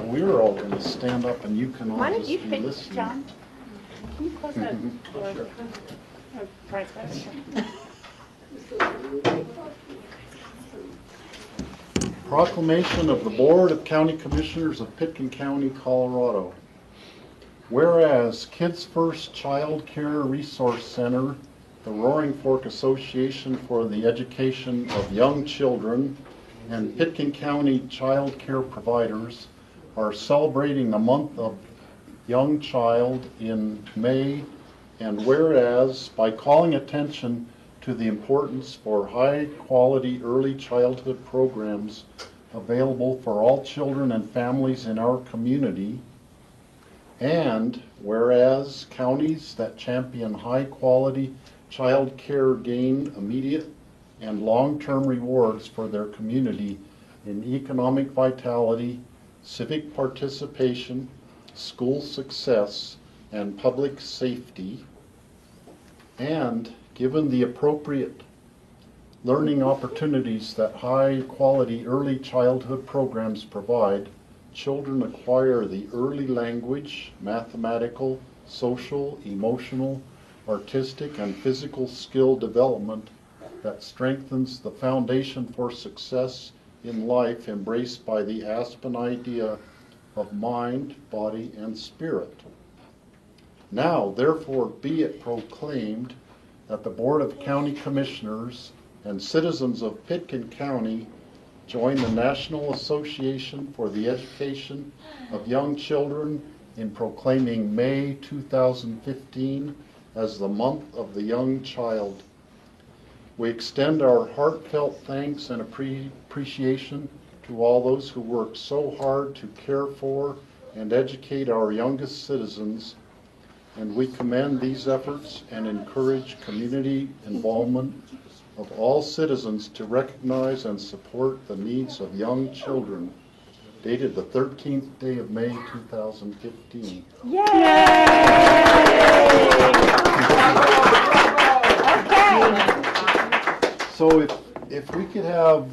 we're all going to stand up and you can all Why don't just you be pick, listening. John? Can you close that door? Sure. Oh, right back. Proclamation of the Board of County Commissioners of Pitkin County, Colorado. Whereas Kids First Child Care Resource Center, the Roaring Fork Association for the Education of Young Children, and Pitkin County Child Care Providers are celebrating the month of Young Child in May, and whereas by calling attention to the importance for high-quality early childhood programs available for all children and families in our community, and whereas counties that champion high-quality child care gain immediate and long-term rewards for their community in economic vitality, civic participation, school success, and public safety, and given the appropriate learning opportunities that high-quality early childhood programs provide, children acquire the early language, mathematical, social, emotional, artistic, and physical skill development that strengthens the foundation for success in life embraced by the Aspen idea of mind, body, and spirit. Now, therefore, be it proclaimed that the Board of County Commissioners and citizens of Pitkin County join the National Association for the Education of Young Children in proclaiming May 2015 as the month of the young child. We extend our heartfelt thanks and appreciation to all those who work so hard to care for and educate our youngest citizens, and we commend these efforts and encourage community involvement of all citizens to recognize and support the needs of young children. Dated the 13th day of May 2015. Yay! Okay. So if we could have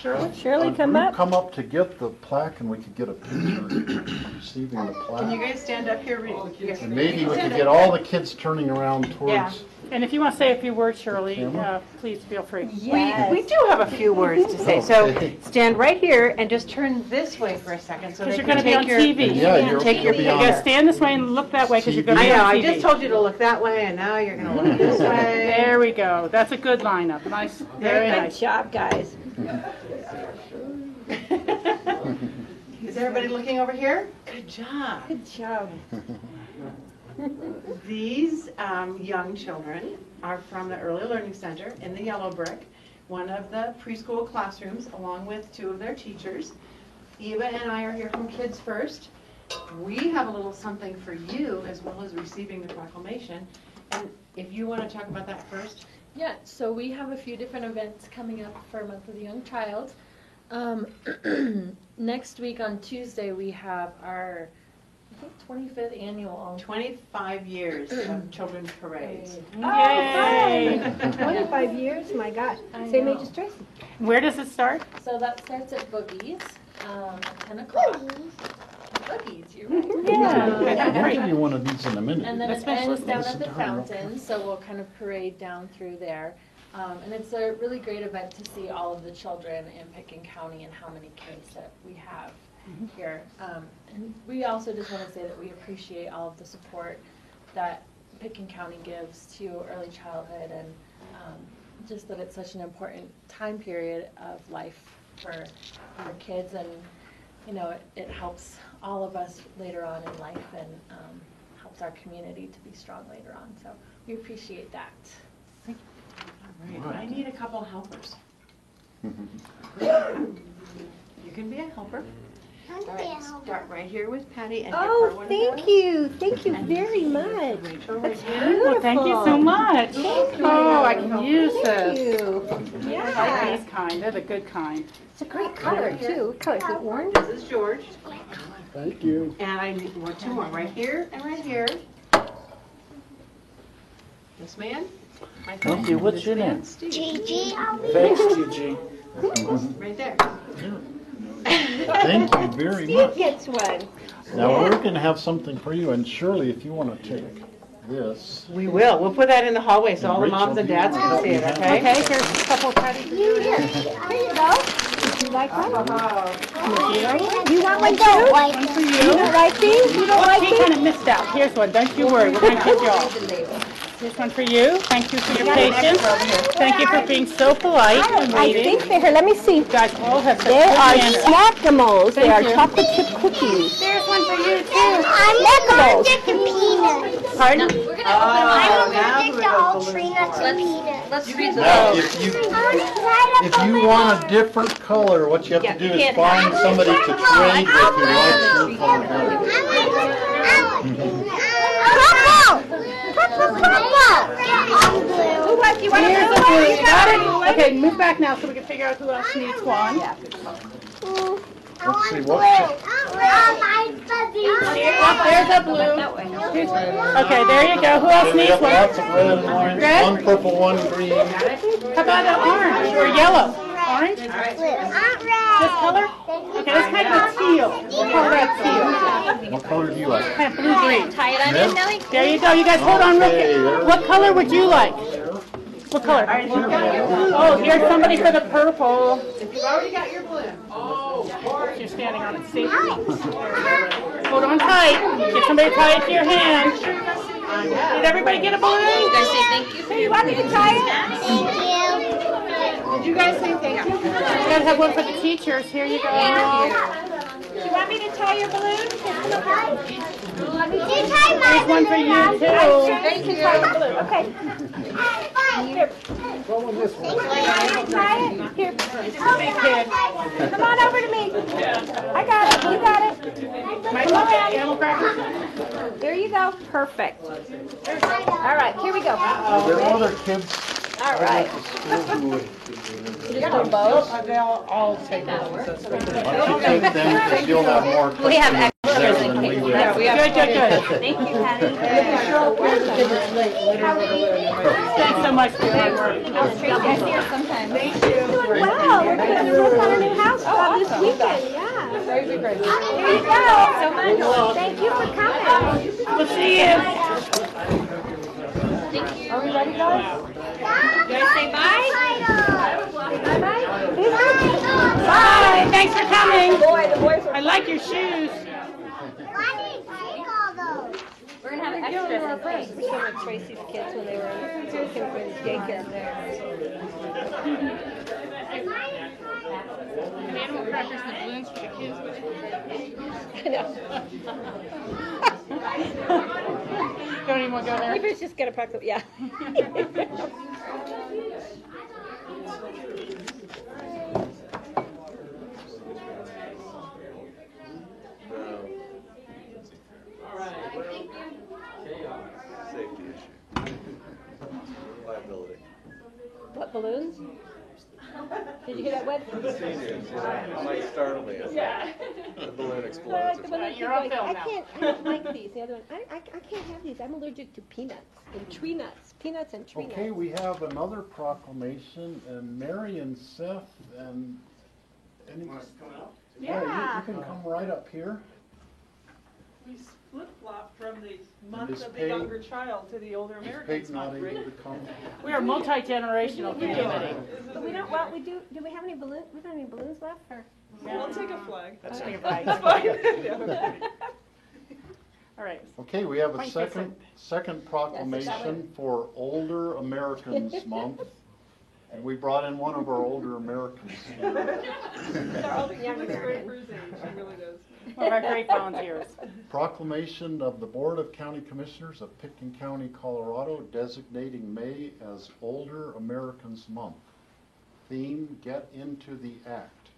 Shirley, a come group up. come up to get the plaque, and we could get a picture receiving the plaque. Can you guys stand up here? And maybe we could get all the kids turning around towards. Yeah. And if you want to say a few words, Shirley, please feel free. Yes. We do have a few words to say. So stand right here and just turn this way for a second. So Because they you're going to can be on take your, TV. Yeah, take your you'll be You on got to there. stand this way and look that way because you're going to I be know, on I TV. just told you to look that way and now you're going to look this way. There we go. That's a good lineup. Nice. Very Good nice. job, guys. Is everybody looking over here? Good job. Good job. These young children are from the Early Learning Center in the Yellow Brick, one of the preschool classrooms, along with two of their teachers. Eva and I are here from Kids First. We have a little something for you as well as receiving the proclamation. And if you want to talk about that first. Yeah, so we have a few different events coming up for Month of the Young Child. Next week on Tuesday we have our, I think, 25th annual. 25 years of children's parades. Yay! 25 years? My gosh. I Same know. age as Tracy. Where does it start? So that starts at Boogie's at 10 o'clock. Boogies, you're right. Yeah. I'll give you one of these in a minute. And then it Especially ends down listen at the to her. fountain, so we'll kind of parade down through there. And it's a really great event to see all of the children in Pitkin County and how many kids that we have here. And we also just want to say that we appreciate all of the support that Pitkin County gives to early childhood, and just that it's such an important time period of life for our kids, and you know, it helps all of us later on in life, and helps our community to be strong later on. So we appreciate that. Right. I need a couple helpers. You can be a helper. All right, start right here with Patty and give her Oh, one of thank those. you. Thank you very much. Rachel right here. Well, thank you so much. Oh, I can use Thank this. you. I like Yeah. these kind. They're the good kind. It's a great color, too. What color is it? Orange? This is George. Thank you. And I need two more, right here and right here. This man. My friend. Thank you. What's This your man, name? Steve. Gigi. Thanks, Gigi. Right there. Thank you very Steve much. gets one. Now, we're gonna have something for you, and Shirley, if you wanna take this. We will. We'll put that in the hallway so all the Rachel, moms and do you dads wanna can see it, help me okay? Okay, here's a couple Patty for you. Here you go. Would you like one? Oh, You want one too? One for You you. don't like these? You don't Oh, like she these? kind of missed out. Here's one. Don't you worry. We're going to get you all. Here's one for you. Thank you for your patience. Thank you for being so polite and I waiting. think they're here. Let me see. You guys all have such They good are manners. Snackimals. They Thank are you. chocolate chip cookies. There's one for you, too. Snackimals. Pardon? oh, now who are those balloons for? Let's read the Now, if you want a different color, what you have to do is find somebody to trade with who likes your color better. Who wants you want Here's to a blue. You got it? Okay, move back now so we can figure out who else needs one. Let's see, what, There's a blue. Okay, there you go. Who else we needs have one? lots of red and orange, Red? one purple, one green. How about an orange or yellow? Orange? This color? Okay, let's kind of a teal. We'll call that teal. What color do you like? Kind of blue-green. tie it on in, Nellie. There you go. You guys hold on real Okay, quick. there What color would you like? What color? Oh, here's somebody for the purple. You've already got your balloon. You're standing on it. See? Hold on tight. Get somebody to tie it to your hand. Did everybody get a balloon? You guys say thank you for your want me to tie it? Did you guys say thank you? You gotta have one for the teachers. Here you go. You want me to tie your balloon? Here's one for you too. Thank you. Okay. Here. Tie it. Here. Big kid. Come on over to me. I got it. You got it. Might look at animal crackers. There you go. Perfect. All right. Here we go. There are other kids All right. at the school who would They'll all take it. I should think then, because you'll have more We have customers extras there in than we case. will. Yeah, we have. Good, good, good. Thank you, Patty. Thanks so much for your hard work. Tracy's here sometimes. Wow. We're putting the roof on a new house this weekend. Yeah. Very good, great. There you go. So much. Thank you for coming. We'll see you. Are we ready, guys? You guys say bye? Bye. Thanks for coming. The boys I like your shoes. We're gonna have extras in case. We're still with Tracy's kids when they were in daycare there. Animal crackers and balloons for the kids. I know. Don't even want to go there. Maybe it's just gonna pack up. Yeah. Safety issue. Liability. What, balloons? Did you hear that, Wed? The seniors, you know, might startle me. The balloon explodes. The balloons You're keep on going, film I now. can't, I don't like these. The other one, I can't have these. I'm allergic to peanuts and tree nuts. Peanuts and tree nuts. Okay, we have another proclamation, and Mary and Seth and any. Yeah, you can come right up here. We flip-flop from the month Is of the Peyton- younger child to the older Is Americans Peyton not month. able to come? We are a multi-generational community. But we don't, well, we do we have any balloons? We don't have any balloons left, or? We'll take a flag. That's Okay. right. All right. Okay, we have a Wait, second proclamation for Older Americans Month. And we brought in one of our older Americans. They're all young Looks great Americans. for his age, he really does. One of our great volunteers. Proclamation of the Board of County Commissioners of Pitkin County, Colorado, designating May as Older Americans Month. Theme, Get Into the Act.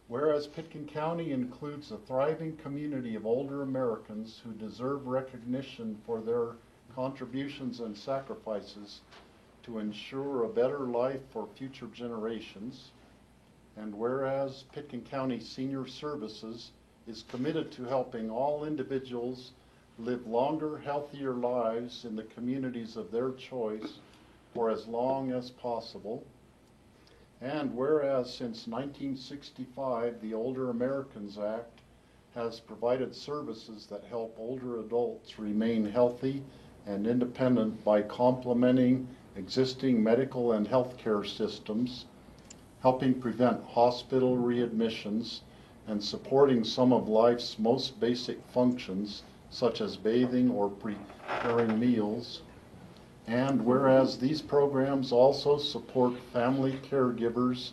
Whereas Pitkin County includes a thriving community of older Americans who deserve recognition for their contributions and sacrifices to ensure a better life for future generations. And whereas Pitkin County Senior Services is committed to helping all individuals live longer, healthier lives in the communities of their choice for as long as possible. And whereas since 1965, the Older Americans Act has provided services that help older adults remain healthy and independent by complementing existing medical and healthcare systems, helping prevent hospital readmissions, and supporting some of life's most basic functions, such as bathing or preparing meals. And whereas these programs also support family caregivers,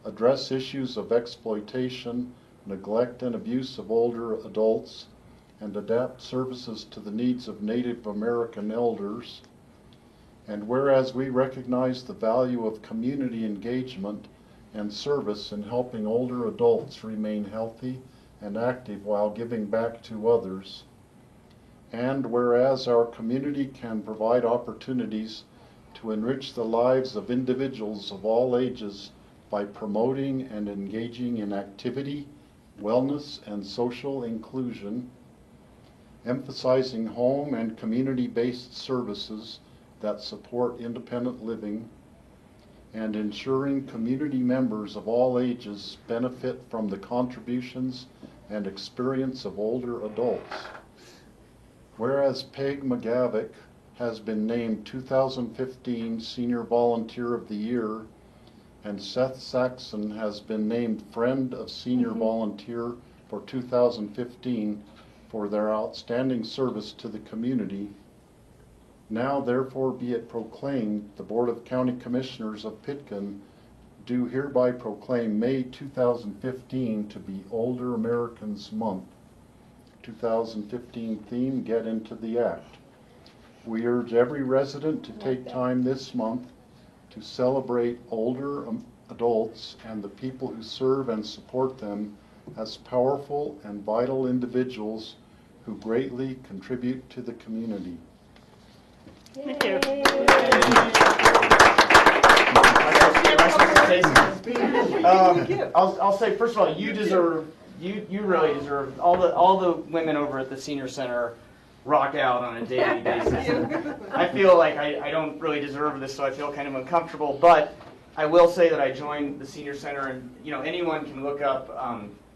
address issues of exploitation, neglect, and abuse of older adults, and adapt services to the needs of Native American elders. And whereas we recognize the value of community engagement and service in helping older adults remain healthy and active while giving back to others. And whereas our community can provide opportunities to enrich the lives of individuals of all ages by promoting and engaging in activity, wellness, and social inclusion, emphasizing home and community-based services that support independent living, and ensuring community members of all ages benefit from the contributions and experience of older adults. Whereas Peg McGavick has been named 2015 Senior Volunteer of the Year, and Seth Saxon has been named Friend of Senior Volunteer for 2015 for their outstanding service to the community. Now therefore be it proclaimed, the Board of County Commissioners of Pitkin do hereby proclaim May 2015 to be Older Americans Month. 2015 theme, Get Into the Act. We urge every resident to take time this month to celebrate older adults and the people who serve and support them as powerful and vital individuals who greatly contribute to the community. Thank you. I'll say, first of all, you deserve, you really deserve, all the women over at the senior center rock out on a daily basis. I feel like I don't really deserve this, so I feel kind of uncomfortable, but I will say that I joined the senior center, and anyone can look up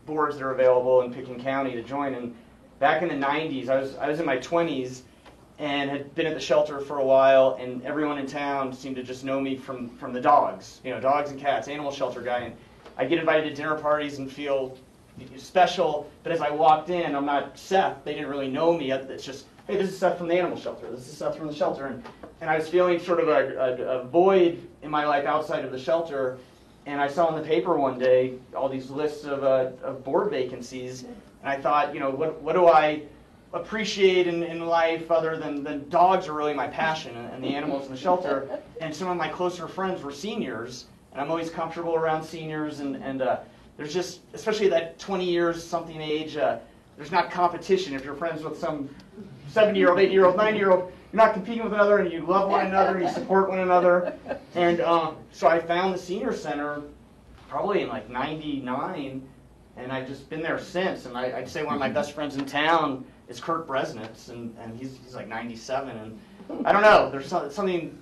boards that are available in Pitkin County to join. And back in the 90s, I was in my 20s and had been at the shelter for a while, and everyone in town seemed to just know me from the dogs, dogs and cats, animal shelter guy. And I get invited to dinner parties and feel special, but as I walked in, I'm not Seth. They didn't really know me. It's just, hey, this is Seth from the animal shelter. This is Seth from the shelter. And I was feeling sort of a void in my life outside of the shelter, and I saw in the paper one day all these lists of board vacancies, and I thought, what do I appreciate in life other than dogs are really my passion, and the animals in the shelter. And some of my closer friends were seniors, and I'm always comfortable around seniors, and there's just, especially that 20 years something age, there's not competition. If you're friends with some 70-year-old, 80-year-old, 90-year-old, you're not competing with another, and you love one another, and you support one another. And so I found the senior center probably in like 99, and I've just been there since. And I'd say one of my best friends in town is Kurt Bresnitz, and he's like 97. And I don't know, there's something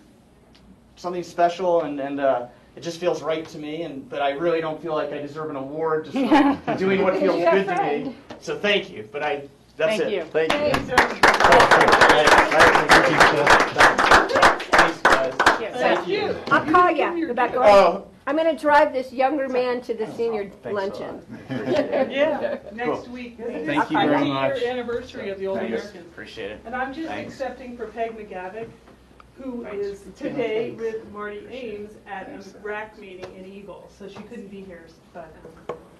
special, and it just feels right to me. But I really don't feel like I deserve an award just for doing what feels good to me. So thank you. But that's it. Thank you. Thanks, guys. Thank you. I'll call you, Rebecca. Oh. I'm going to drive this younger man to the senior luncheon. Yeah, next week. Thank you very much. 10-year anniversary of the Old Americans. Appreciate it. And I'm just accepting for Peg McGavick, who is today with Marty Ames at a RAC meeting in Eagle. So she couldn't be here, but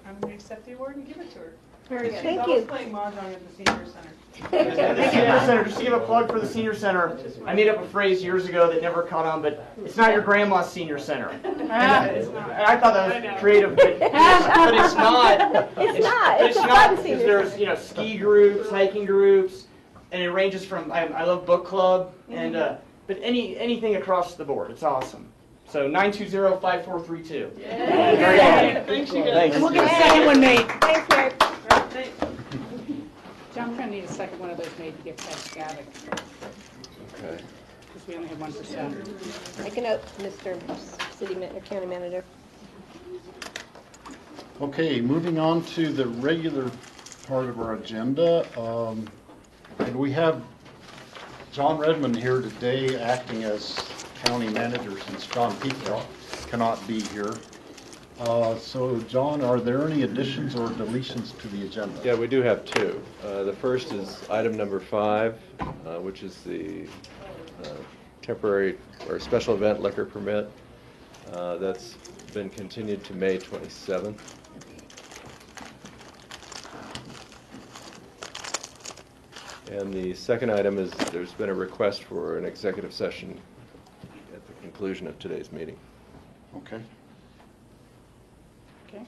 I'm going to accept the award and give it to her. Very good. She's Thank always you. playing Mahjong at the senior center. The senior center, just to give a plug for the senior center, I made up a phrase years ago that never caught on, but it's not your grandma's senior center. And I thought that was creative, but it's not. It's not. It's It's a not, fun senior because center. there's ski groups, hiking groups, and it ranges from, I love book club, and but anything across the board. It's awesome. So 920-5432. Very good. Thanks, you guys. And we'll get a second one made. Thanks, Mary. John's going to need a second one of those made to get past Gavick. Okay. Because we only have 1%. Make a note, Mr. County Manager. Okay, moving on to the regular part of our agenda. And we have John Redmond here today acting as county manager since John Peake cannot be here. So John, are there any additions or deletions to the agenda? Yeah, we do have two. The first is item number 5, which is the temporary or special event liquor permit. That's been continued to May 27th. And the second item is there's been a request for an executive session at the conclusion of today's meeting. Okay. Okay.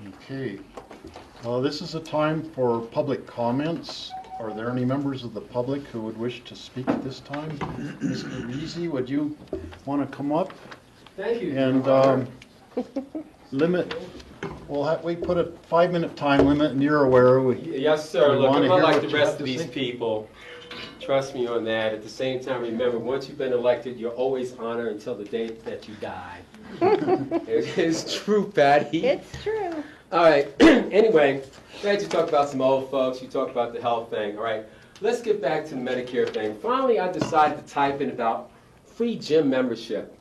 Okay. This is a time for public comments. Are there any members of the public who would wish to speak at this time? Mr. Reezy, would you want to come up? Thank you. And limit, we put a 5-minute time limit, and you're aware. Yes, sir. Look, I'm wanna not hear like what the you rest have of to these say? people. Trust me on that. At the same time, remember, once you've been elected, you're always honored until the day that you die. It's true, Patty. It's true. All right. Anyway, glad you talked about some old folks. You talked about the health thing. All right. Let's get back to the Medicare thing. Finally, I decided to type in about free gym membership.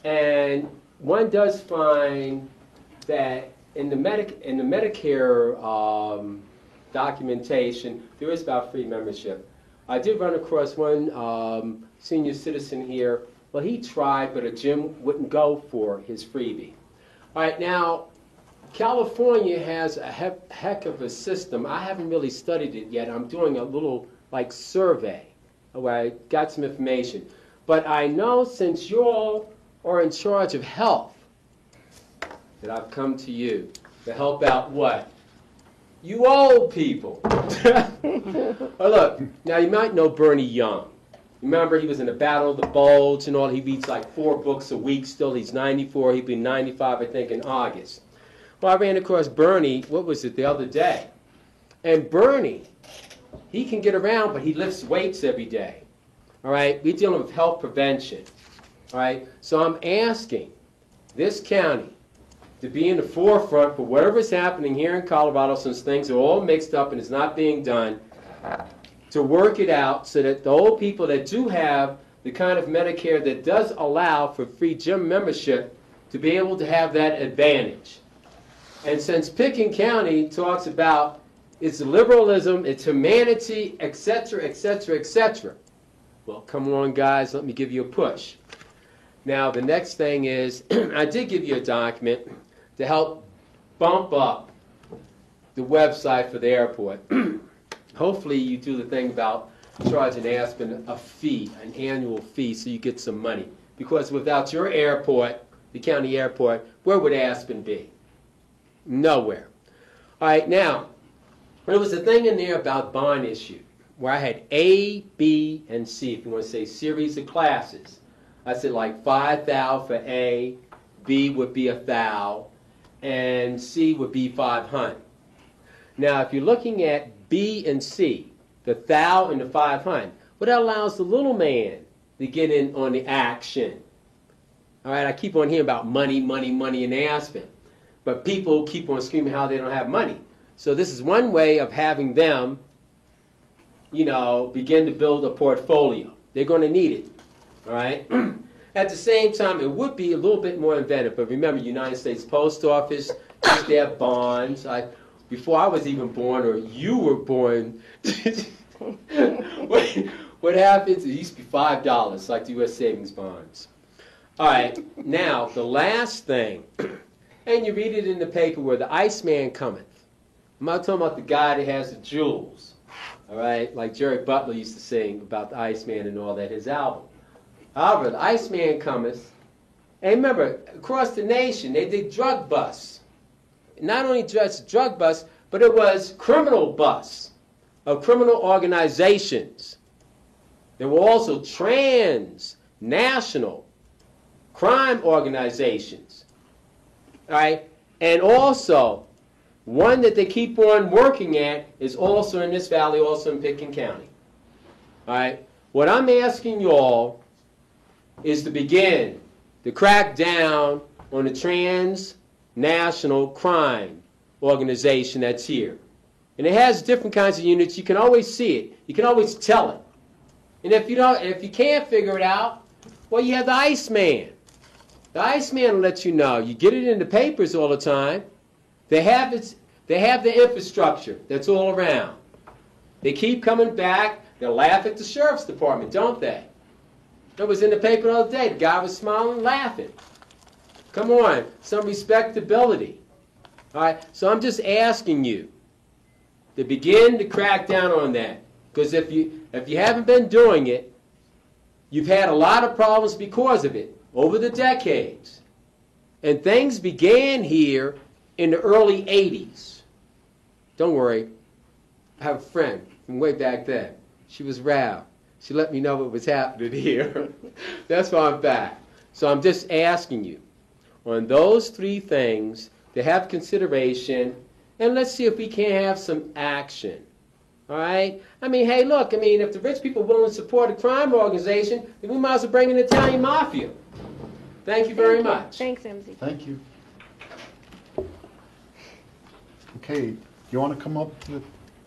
And one does find that in the Medicare documentation, there is about free membership. I did run across one senior citizen here. Well, he tried, but a gym wouldn't go for his freebie. All right, now, California has a heck of a system. I haven't really studied it yet. I'm doing a little, survey where I got some information. But I know since you all are in charge of health, that I've come to you to help out what? You old people. Oh, look, now you might know Bernie Young. Remember, he was in the Battle of the Bulge and all. He reads 4 books a week still. He's 94. He'll be 95, I think, in August. Well, I ran across Bernie, the other day. And Bernie, he can get around, but he lifts weights every day. All right? We're dealing with health prevention. All right? So I'm asking this county to be in the forefront for whatever's happening here in Colorado, since things are all mixed up and it's not being done, to work it out so that the old people that do have the kind of Medicare that does allow for free gym membership to be able to have that advantage. And since Pickens County talks about its liberalism, its humanity, etc., etc., etc., well, come on, guys, let me give you a push. Now, the next thing is, I did give you a document to help bump up the website for the airport. Hopefully you do the thing about charging Aspen a fee, an annual fee, so you get some money. Because without your airport, the county airport, where would Aspen be? Nowhere. All right, now, there was a thing in there about bond issue, where I had A, B, and C, if you want to say series of classes. I said 5,000 for A, B would be 1,000, and C would be 500. Now, if you're looking at B and C, the 1,000 and the 500, well, that allows the little man to get in on the action. All right, I keep on hearing about money, money, money in Aspen, but people keep on screaming how they don't have money. So this is one way of having them, begin to build a portfolio. They're going to need it. All right. At the same time, it would be a little bit more inventive. But remember, United States Post Office used to have bonds. Before I was even born, or you were born, what happens? It used to be $5, like the U.S. savings bonds. All right. Now, the last thing, and you read it in the paper where the Iceman cometh. I'm not talking about the guy that has the jewels. All right, like Jerry Butler used to sing about the Iceman and all that, his album. However, the Iceman cometh, and remember, across the nation, they did drug busts. Not only just drug busts, but it was criminal busts of criminal organizations. There were also transnational crime organizations. All right, and also, one that they keep on working at is also in this valley, also in Pickens County. All right? What I'm asking you all is to begin to crack down on the national crime organization that's here. And it has different kinds of units. You can always see it. You can always tell it. And if you can't figure it out, well, you have the Iceman. The Iceman will let you know. You get it in the papers all the time. They have the infrastructure that's all around. They keep coming back. They laugh at the sheriff's department, don't they? It was in the paper the other day. The guy was smiling, laughing. Come on, some respectability. All right, so I'm just asking you to begin to crack down on that. Because if you haven't been doing it, you've had a lot of problems because of it over the decades. And things began here in the early 80s. Don't worry, I have a friend from way back then. She was Ralph. She let me know what was happening here. That's why I'm back. So I'm just asking you, on those three things, to have consideration, and let's see if we can't have some action. All right? I mean, hey, look, if the rich people are willing to support a crime organization, then we might as well bring in the Italian mafia. Thank you very much. Thanks, MZ. Thank you. Okay, you want to come up to the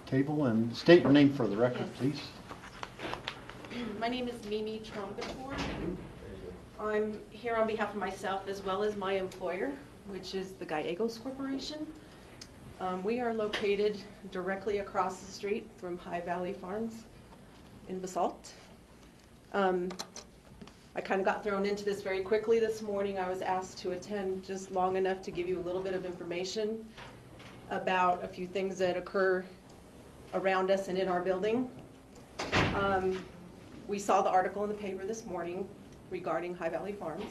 table and state your name for the record, please? My name is Mimi Trombator. I'm here on behalf of myself as well as my employer, which is the Gallegos Corporation. We are located directly across the street from High Valley Farms in Basalt. I kind of got thrown into this very quickly this morning. I was asked to attend just long enough to give you a little bit of information about a few things that occur around us and in our building. We saw the article in the paper this morning regarding High Valley Farms,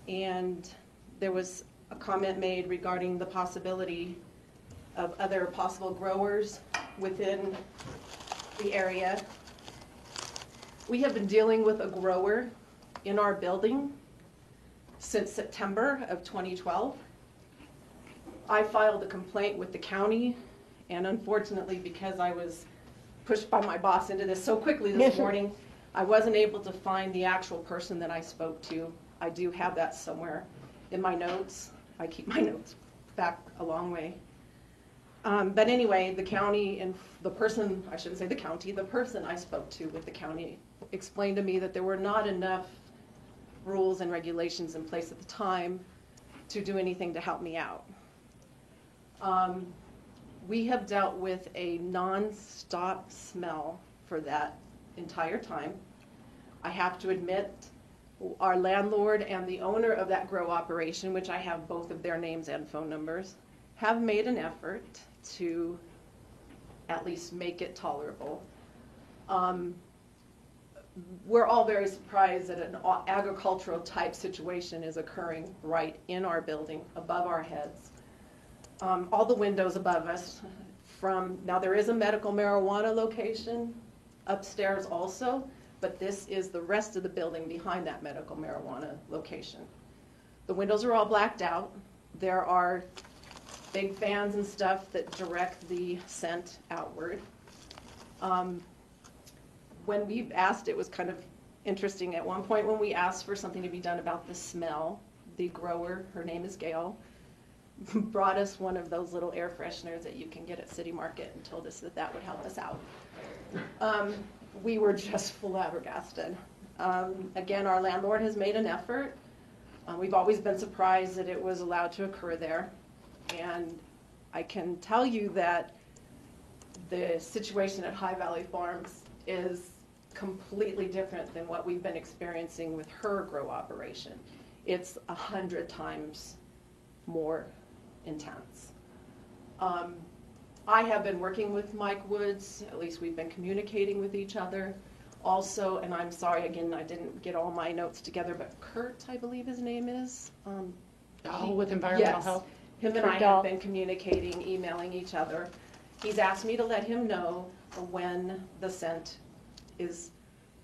and there was a comment made regarding the possibility of other possible growers within the area. We have been dealing with a grower in our building since September of 2012. I filed a complaint with the county, and unfortunately, because I was pushed by my boss into this so quickly this morning, I wasn't able to find the actual person that I spoke to. I do have that somewhere in my notes. I keep my notes back a long way. But anyway, the county and the person, I shouldn't say the county, the person I spoke to with the county explained to me that there were not enough rules and regulations in place at the time to do anything to help me out. We have dealt with a non-stop smell for that entire time. I have to admit, our landlord and the owner of that grow operation, which I have both of their names and phone numbers, have made an effort to at least make it tolerable. We're all very surprised that an agricultural type situation is occurring right in our building, above our heads. All the windows above us, now there is a medical marijuana location upstairs also, but this is the rest of the building behind that medical marijuana location. The windows are all blacked out. There are big fans and stuff that direct the scent outward. When we asked, it was kind of interesting at one point when we asked for something to be done about the smell, the grower, her name is Gail, brought us one of those little air fresheners that you can get at City Market and told us that that would help us out. We were just flabbergasted. Again, our landlord has made an effort. We've always been surprised that it was allowed to occur there. And I can tell you that the situation at High Valley Farms is completely different than what we've been experiencing with her grow operation. It's 100 times more intense. I have been working with Mike Woods, at least we've been communicating with each other. Also, and I'm sorry again, I didn't get all my notes together, but Kurt, I believe his name is. With environmental yes, health. Him and I have been communicating, emailing each other. He's asked me to let him know when the scent is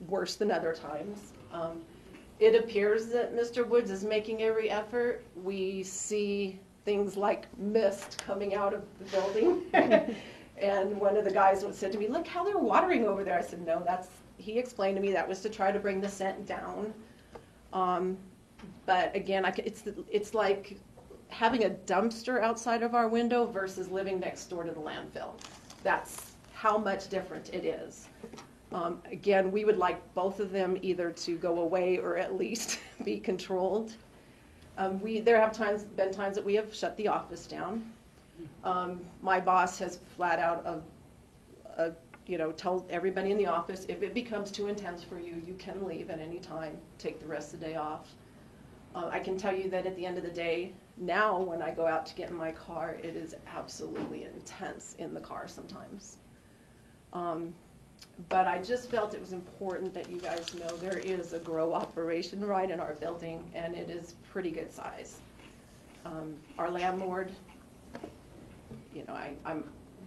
worse than other times. It appears that Mr. Woods is making every effort. We see things like mist coming out of the building. And one of the guys said to me, look how they're watering over there. I said, no, he explained to me that was to try to bring the scent down. But again, it's like having a dumpster outside of our window versus living next door to the landfill. That's how much different it is. Again, we would like both of them either to go away or at least be controlled. There have been times that we have shut the office down. My boss has flat out told everybody in the office, if it becomes too intense for you, you can leave at any time, take the rest of the day off. I can tell you that at the end of the day, now when I go out to get in my car, it is absolutely intense in the car sometimes. But I just felt it was important that you guys know there is a grow operation right in our building, and it is pretty good size. Our landlord,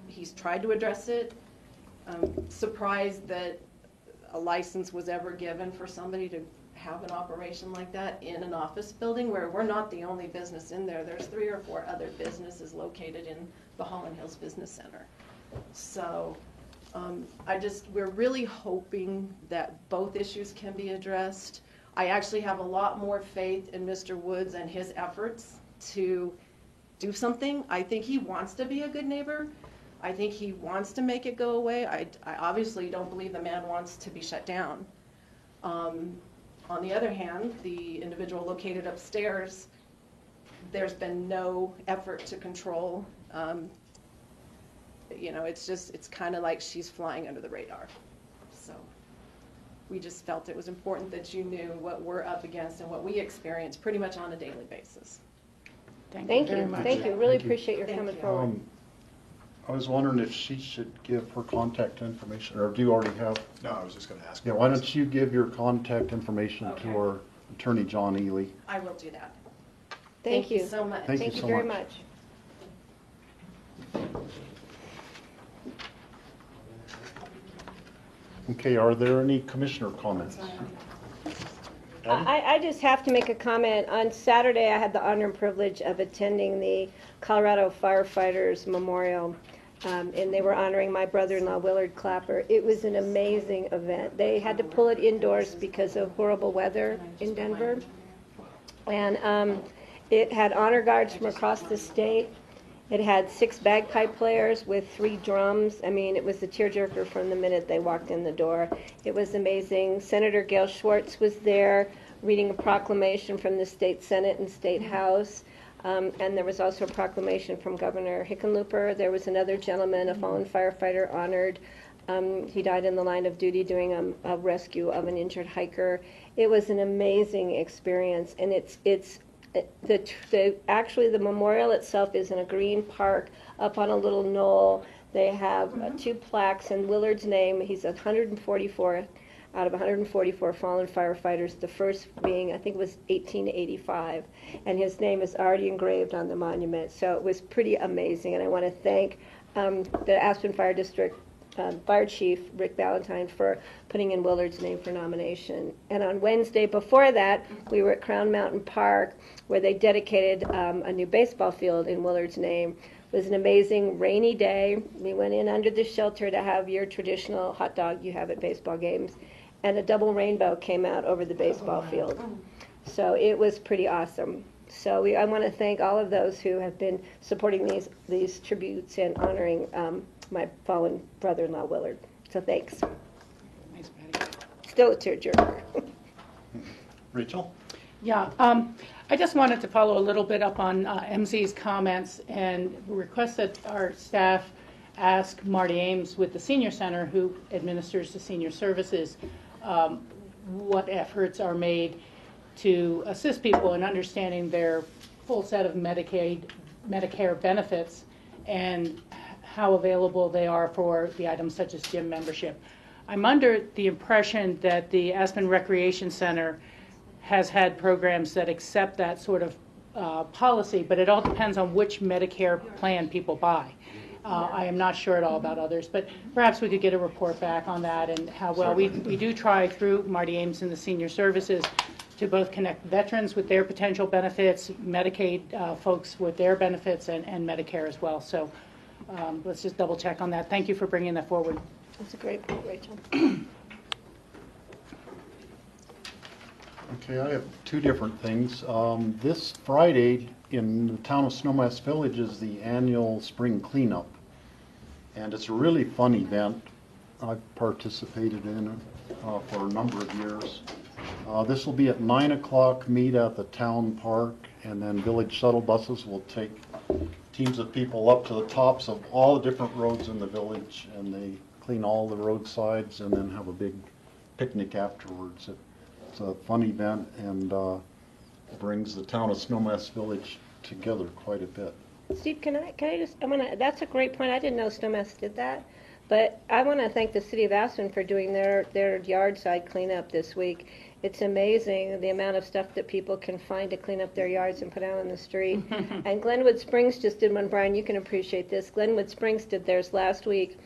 he's tried to address it. I'm surprised that a license was ever given for somebody to have an operation like that in an office building where we're not the only business in there. There's 3 or 4 other businesses located in the Holland Hills Business Center. So we're really hoping that both issues can be addressed. I actually have a lot more faith in Mr. Woods and his efforts to do something. I think he wants to be a good neighbor. I think he wants to make it go away. I obviously don't believe the man wants to be shut down. On the other hand, the individual located upstairs, there's been no effort to control. It's kind of like she's flying under the radar. So we just felt it was important that you knew what we're up against and what we experience pretty much on a daily basis. Thank you. Thank you. Really appreciate your coming forward. I was wondering if she should give her contact information, or do you already have? No, I was just going to ask. Yeah, why don't you give your contact information to our attorney, John Ely? I will do that. Thank you so much. Thank you so very much. Okay, are there any commissioner comments? I just have to make a comment. On Saturday, I had the honor and privilege of attending the Colorado Firefighters Memorial, and they were honoring my brother-in-law, Willard Clapper. It was an amazing event. They had to pull it indoors because of horrible weather in Denver, and it had honor guards from across the state. It had 6 bagpipe players with 3 drums. I mean, it was a tearjerker from the minute they walked in the door. It was amazing. Senator Gail Schwartz was there reading a proclamation from the state Senate and state House. And there was also a proclamation from Governor Hickenlooper. There was another gentleman, a fallen firefighter, honored. He died in the line of duty doing a rescue of an injured hiker. It was an amazing experience, and actually the memorial itself is in a green park up on a little knoll. They have 2 plaques in Willard's name. He's 144 out of 144 fallen firefighters, the first being, I think it was 1885, and his name is already engraved on the monument. So it was pretty amazing, and I want to thank the Aspen Fire District Fire Chief Rick Valentine for putting in Willard's name for nomination. And on Wednesday before that, we were at Crown Mountain Park, where they dedicated a new baseball field in Willard's name. It was an amazing rainy day. We went in under the shelter to have your traditional hot dog you have at baseball games, and a double rainbow came out over the baseball field. So it was pretty awesome. So I want to thank all of those who have been supporting these tributes and honoring my fallen brother-in-law, Willard. So thanks. Thanks, Patty. Still a tearjerker. Rachel? Yeah, I just wanted to follow a little bit up on MZ's comments and request that our staff ask Marty Ames with the Senior Center, who administers the senior services, what efforts are made to assist people in understanding their full set of Medicare benefits and how available they are for the items such as gym membership. I'm under the impression that the Aspen Recreation Center has had programs that accept that sort of policy, but it all depends on which Medicare plan people buy. I am not sure at all about others, but perhaps we could get a report back on that and how well we do try through Marty Ames and the Senior Services to both connect veterans with their potential benefits, Medicaid folks with their benefits, and Medicare as well. So let's just double check on that. Thank you for bringing that forward. That's a great point, Rachel. Okay, I have 2 different things. This Friday, in the town of Snowmass Village is the annual spring cleanup. And it's a really fun event. I've participated in it for a number of years. This will be at 9 o'clock, meet at the town park, and then village shuttle buses will take teams of people up to the tops of all the different roads in the village, and they clean all the roadsides and then have a big picnic afterwards. It's a fun event and brings the town of Snowmass Village together quite a bit. Steve, that's a great point. I didn't know Snowmass did that. But I want to thank the city of Aspen for doing their yard side cleanup this week. It's amazing the amount of stuff that people can find to clean up their yards and put out on the street. And Glenwood Springs just did one. Brian, you can appreciate this. Glenwood Springs did theirs last week,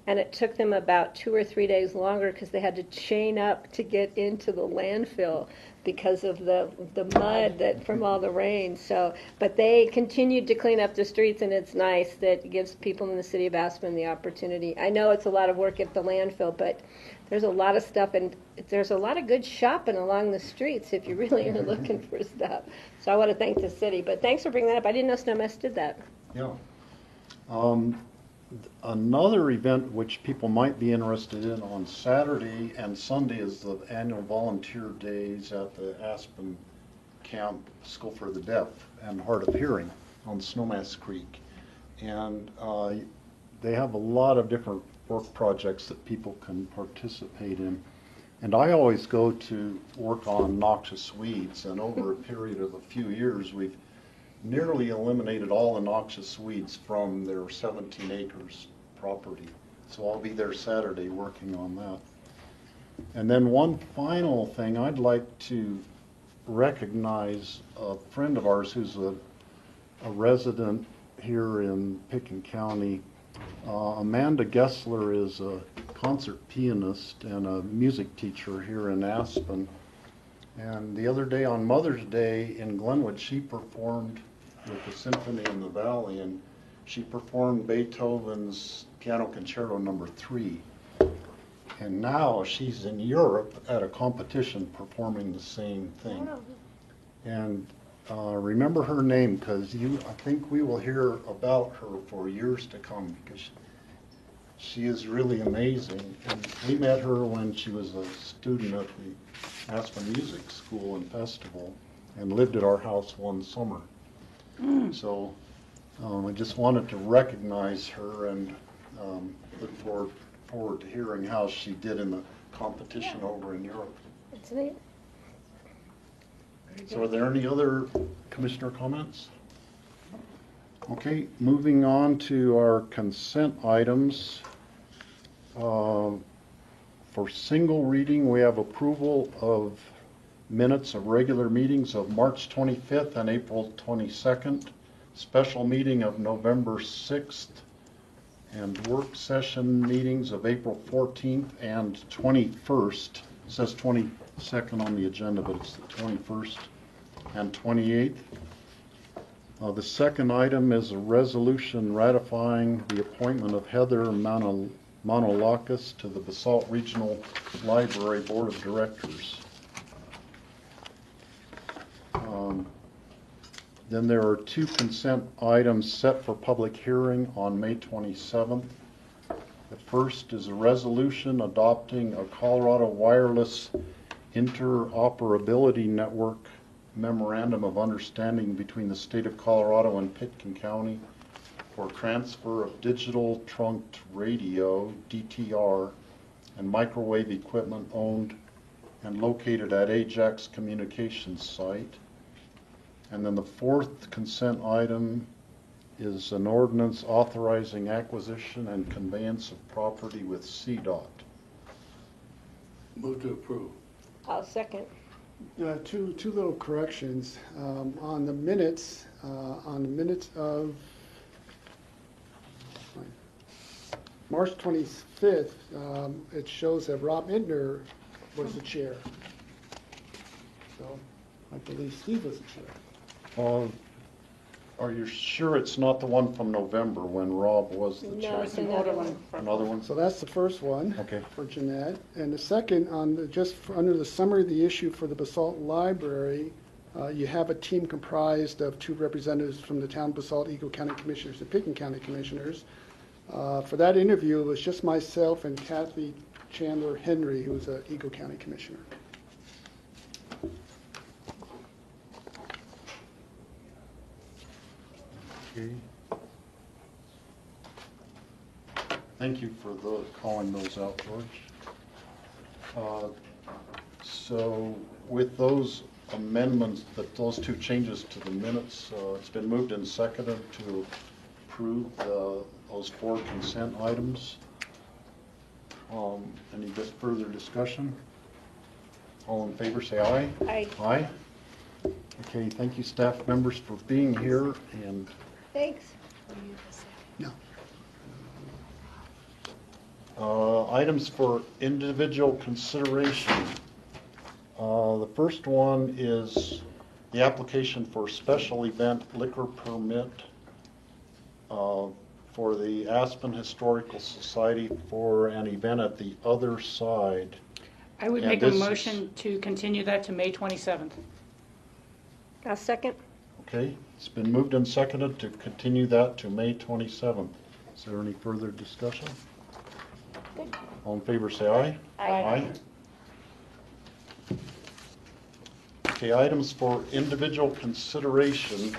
and it took them about 2 or 3 days longer because they had to chain up to get into the landfill because of the mud that from all the rain. So, but they continued to clean up the streets, and it's nice that it gives people in the city of Aspen the opportunity. I know it's a lot of work at the landfill, but there's a lot of stuff, and there's a lot of good shopping along the streets if you really are looking for stuff. So I want to thank the city. But thanks for bringing that up. I didn't know Snowmass did that. Yeah. Another event which people might be interested in on Saturday and Sunday is the annual volunteer days at the Aspen Camp School for the Deaf and Hard of Hearing on Snowmass Creek. And they have a lot of different work projects that people can participate in. And I always go to work on noxious weeds, and over a period of a few years we've nearly eliminated all the noxious weeds from their 17 acres property. So I'll be there Saturday working on that. And then one final thing, I'd like to recognize a friend of ours who's a resident here in Pitkin County. Amanda Gessler is a concert pianist and a music teacher here in Aspen. And the other day on Mother's Day in Glenwood, she performed with the Symphony in the Valley, and she performed Beethoven's Piano Concerto No. 3. And now she's in Europe at a competition performing the same thing. And remember her name, because I think we will hear about her for years to come, because she is really amazing. And we met her when she was a student at the Aspen Music School and Festival and lived at our house one summer. So I just wanted to recognize her and look forward to hearing how she did in the competition over in Europe. That's neat. So are there any other commissioner comments? Okay, moving on to our consent items. For single reading, we have approval of minutes of regular meetings of March 25th and April 22nd, special meeting of November 6th, and work session meetings of April 14th and 21st. It says 22nd on the agenda, but it's the 21st and 28th. The second item is a resolution ratifying the appointment of Heather Manolakis to the Basalt Regional Library Board of Directors. Then there are two consent items set for public hearing on May 27th. The first is a resolution adopting a Colorado Wireless Interoperability Network Memorandum of Understanding between the State of Colorado and Pitkin County for transfer of digital trunked radio, DTR, and microwave equipment owned and located at Ajax Communications site. And then the fourth consent item is an ordinance authorizing acquisition and conveyance of property with CDOT. Move to approve. I'll second. Two little corrections. On the minutes of March 25th, it shows that Rob Intner was the chair. So I believe Steve was the chair. Are you sure it's not the one from November when Rob was the chair? No, it's another one. Another one? So that's the first one. Okay. For Jeanette. And the second, under the summary of the issue for the Basalt Library, You have a team comprised of 2 representatives from the town, Basalt, Eagle County Commissioners, and Pickens County Commissioners. For that interview, it was just myself and Kathy Chandler Henry, who was an Eagle County Commissioner. Okay. Thank you for calling those out, George. So with those amendments, those 2 changes to the minutes, it's been moved and seconded to approve those 4 consent items. Any further discussion? All in favor, say aye. Aye. Aye. Okay, thank you, staff members, for being here, and Thanks. No. items for individual consideration. The first one is the application for special event liquor permit for the Aspen Historical Society for an event at the other side. I would And make a this is- motion to continue that to May 27th. I'll second. Okay, it's been moved and seconded to continue that to May 27th. Is there any further discussion? Good. All in favor, say aye. Aye. Okay, items for individual consideration.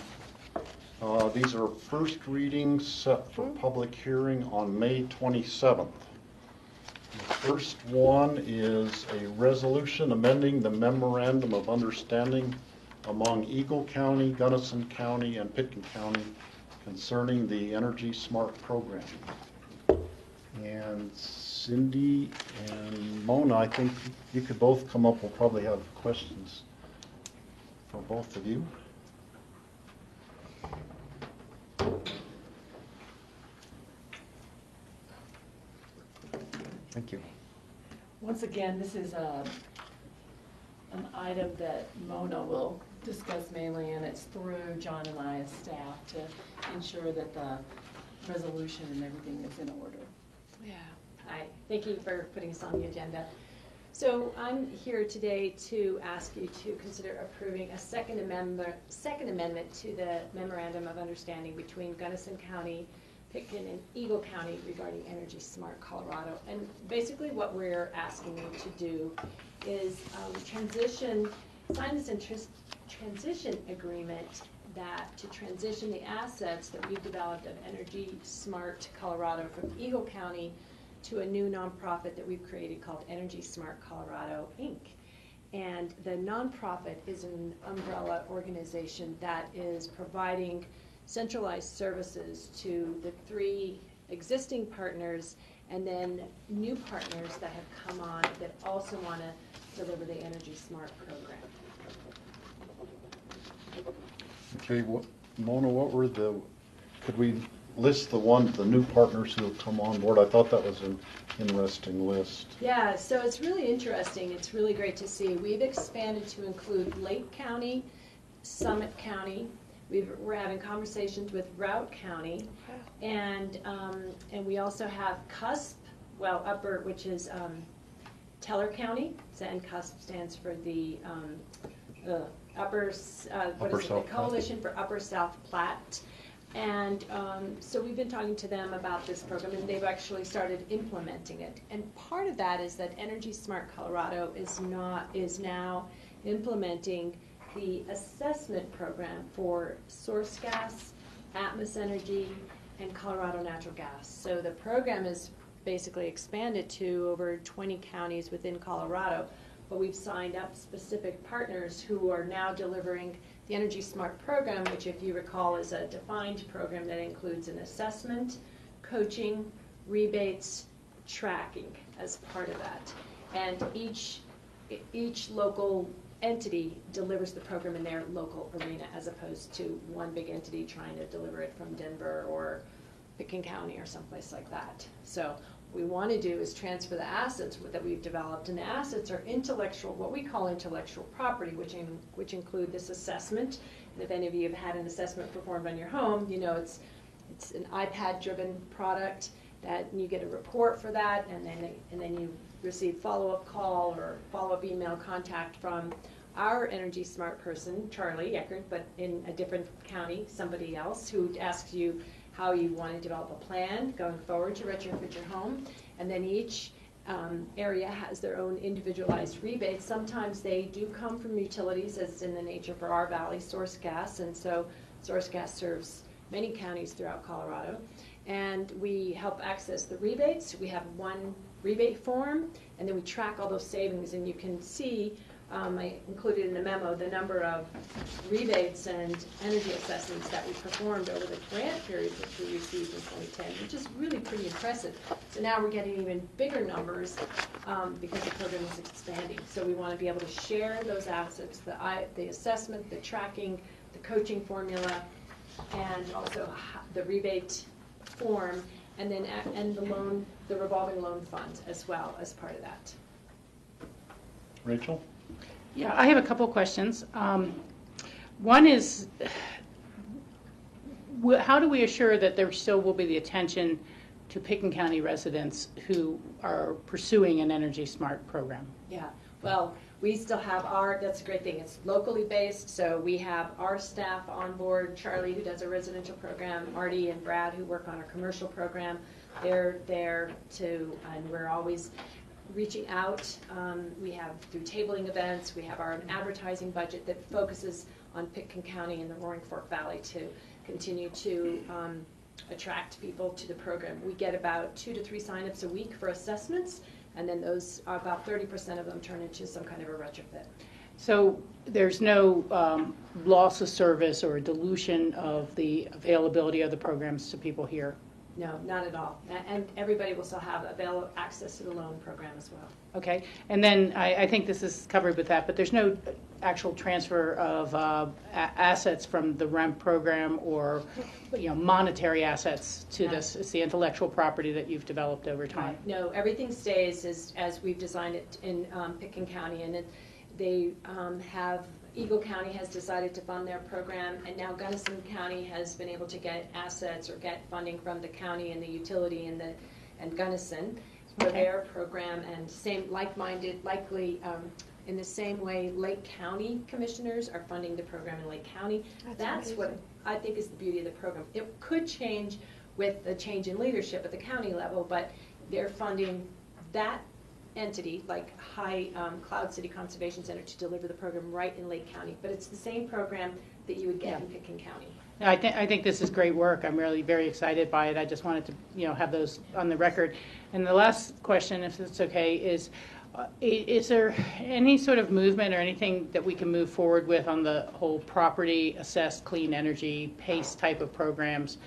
These are first readings set for public hearing on May 27th. The first one is a resolution amending the memorandum of understanding among Eagle County, Gunnison County, and Pitkin County concerning the Energy Smart program. And Cindy and Mona, I think you could both come up. We'll probably have questions for both of you. Thank you. Once again, this is an item that Mona will discuss mainly, and it's through John and I as staff to ensure that the resolution and everything is in order. Yeah. Hi. Thank you for putting us on the agenda. So I'm here today to ask you to consider approving a second amendment to the Memorandum of Understanding between Gunnison County, Pitkin, and Eagle County regarding Energy Smart Colorado. And basically what we're asking you to do is sign this transition agreement to transition the assets that we've developed of Energy Smart Colorado from Eagle County to a new nonprofit that we've created called Energy Smart Colorado, Inc. And the nonprofit is an umbrella organization that is providing centralized services to the 3 existing partners and then new partners that have come on that also want to deliver the Energy Smart program. Okay, Mona, could we list the new partners who have come on board? I thought that was an interesting list. Yeah, so it's really interesting. It's really great to see. We've expanded to include Lake County, Summit County. We're having conversations with Routt County, and we also have CUSP, Upper, which is Teller County, and CUSP stands for the Coalition for Upper South Platte. And so we've been talking to them about this program, and they've actually started implementing it. And part of that is that Energy Smart Colorado is now implementing the assessment program for source gas, Atmos Energy, and Colorado Natural Gas. So the program is basically expanded to over 20 counties within Colorado, but we've signed up specific partners who are now delivering the Energy Smart program, which, if you recall, is a defined program that includes an assessment, coaching, rebates, tracking as part of that. And each local entity delivers the program in their local arena, as opposed to one big entity trying to deliver it from Denver or Pitkin County or someplace like that. So what we want to do is transfer the assets that we've developed, and the assets are what we call intellectual property, which include this assessment. And if any of you have had an assessment performed on your home, you know it's an iPad-driven product that you get a report for that, and then you receive follow-up call or follow-up email contact from our Energy Smart person, Charlie Eckert, but in a different county, somebody else, who asks you how you want to develop a plan going forward to retrofit your home. And then each area has their own individualized rebates. Sometimes they do come from utilities, as in the nature for our valley, Source Gas, and so Source Gas serves many counties throughout Colorado. And we help access the rebates. We have one rebate form, and then we track all those savings, and you can see, I included in the memo, the number of rebates and energy assessments that we performed over the grant period which we received in 2010, which is really pretty impressive. So now we're getting even bigger numbers because the program is expanding. So we want to be able to share those assets, the assessment, the tracking, the coaching formula, and also the rebate form, and then the revolving loan fund as well as part of that. Rachel? Yeah, I have a couple questions. One is, how do we assure that there still will be the attention to Pickens County residents who are pursuing an Energy Smart program? Yeah, well, we still have that's a great thing, it's locally based, so we have our staff on board, Charlie, who does a residential program, Marty and Brad, who work on our commercial program. They're there and we're always reaching out. We have, through tabling events, we have our own advertising budget that focuses on Pickens County and the Roaring Fork Valley to continue to attract people to the program. We get about 2 to 3 signups a week for assessments, and then those, about 30% of them turn into some kind of a retrofit. So there's no loss of service or dilution of the availability of the programs to people here? No, not at all. And everybody will still have access to the loan program as well. Okay, and then I think this is covered with that, but there's no actual transfer of assets from the REMP program or monetary assets to this. It's the intellectual property that you've developed over time. Right. No, everything stays as we've designed it in Pickens County, and they have. Eagle County has decided to fund their program, and now Gunnison County has been able to get assets or get funding from the county and the utility and Gunnison for their program, and same like-minded, likely in the same way Lake County commissioners are funding the program in Lake County. That's what I think is the beauty of the program. It could change with the change in leadership at the county level, but they're funding that entity, like Cloud City Conservation Center, to deliver the program right in Lake County. But it's the same program that you would get in Pickens County. I think this is great work. I'm really very excited by it. I just wanted to have those on the record. And the last question, if it's okay, is there any sort of movement or anything that we can move forward with on the whole property assessed clean energy PACE type of programs,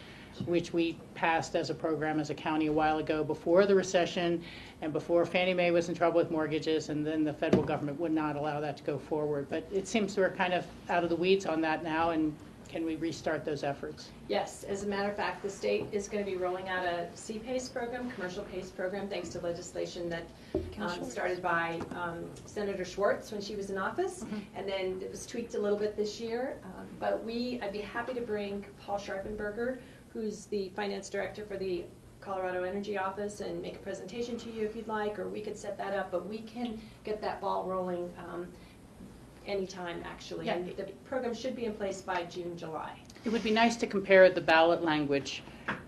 which we passed as a program as a county a while ago before the recession and before Fannie Mae was in trouble with mortgages, and then the federal government would not allow that to go forward. But it seems we're kind of out of the weeds on that now, and can we restart those efforts? Yes, as a matter of fact, the state is going to be rolling out a CPACE program, commercial PACE program, thanks to legislation that started by Senator Schwartz when she was in office, and then it was tweaked a little bit this year. But I'd be happy to bring Paul Scharfenberger, who's the finance director for the Colorado Energy Office, and make a presentation to you if you'd like, or we could set that up, but we can get that ball rolling anytime, actually. Yeah. And the program should be in place by June, July. It would be nice to compare the ballot language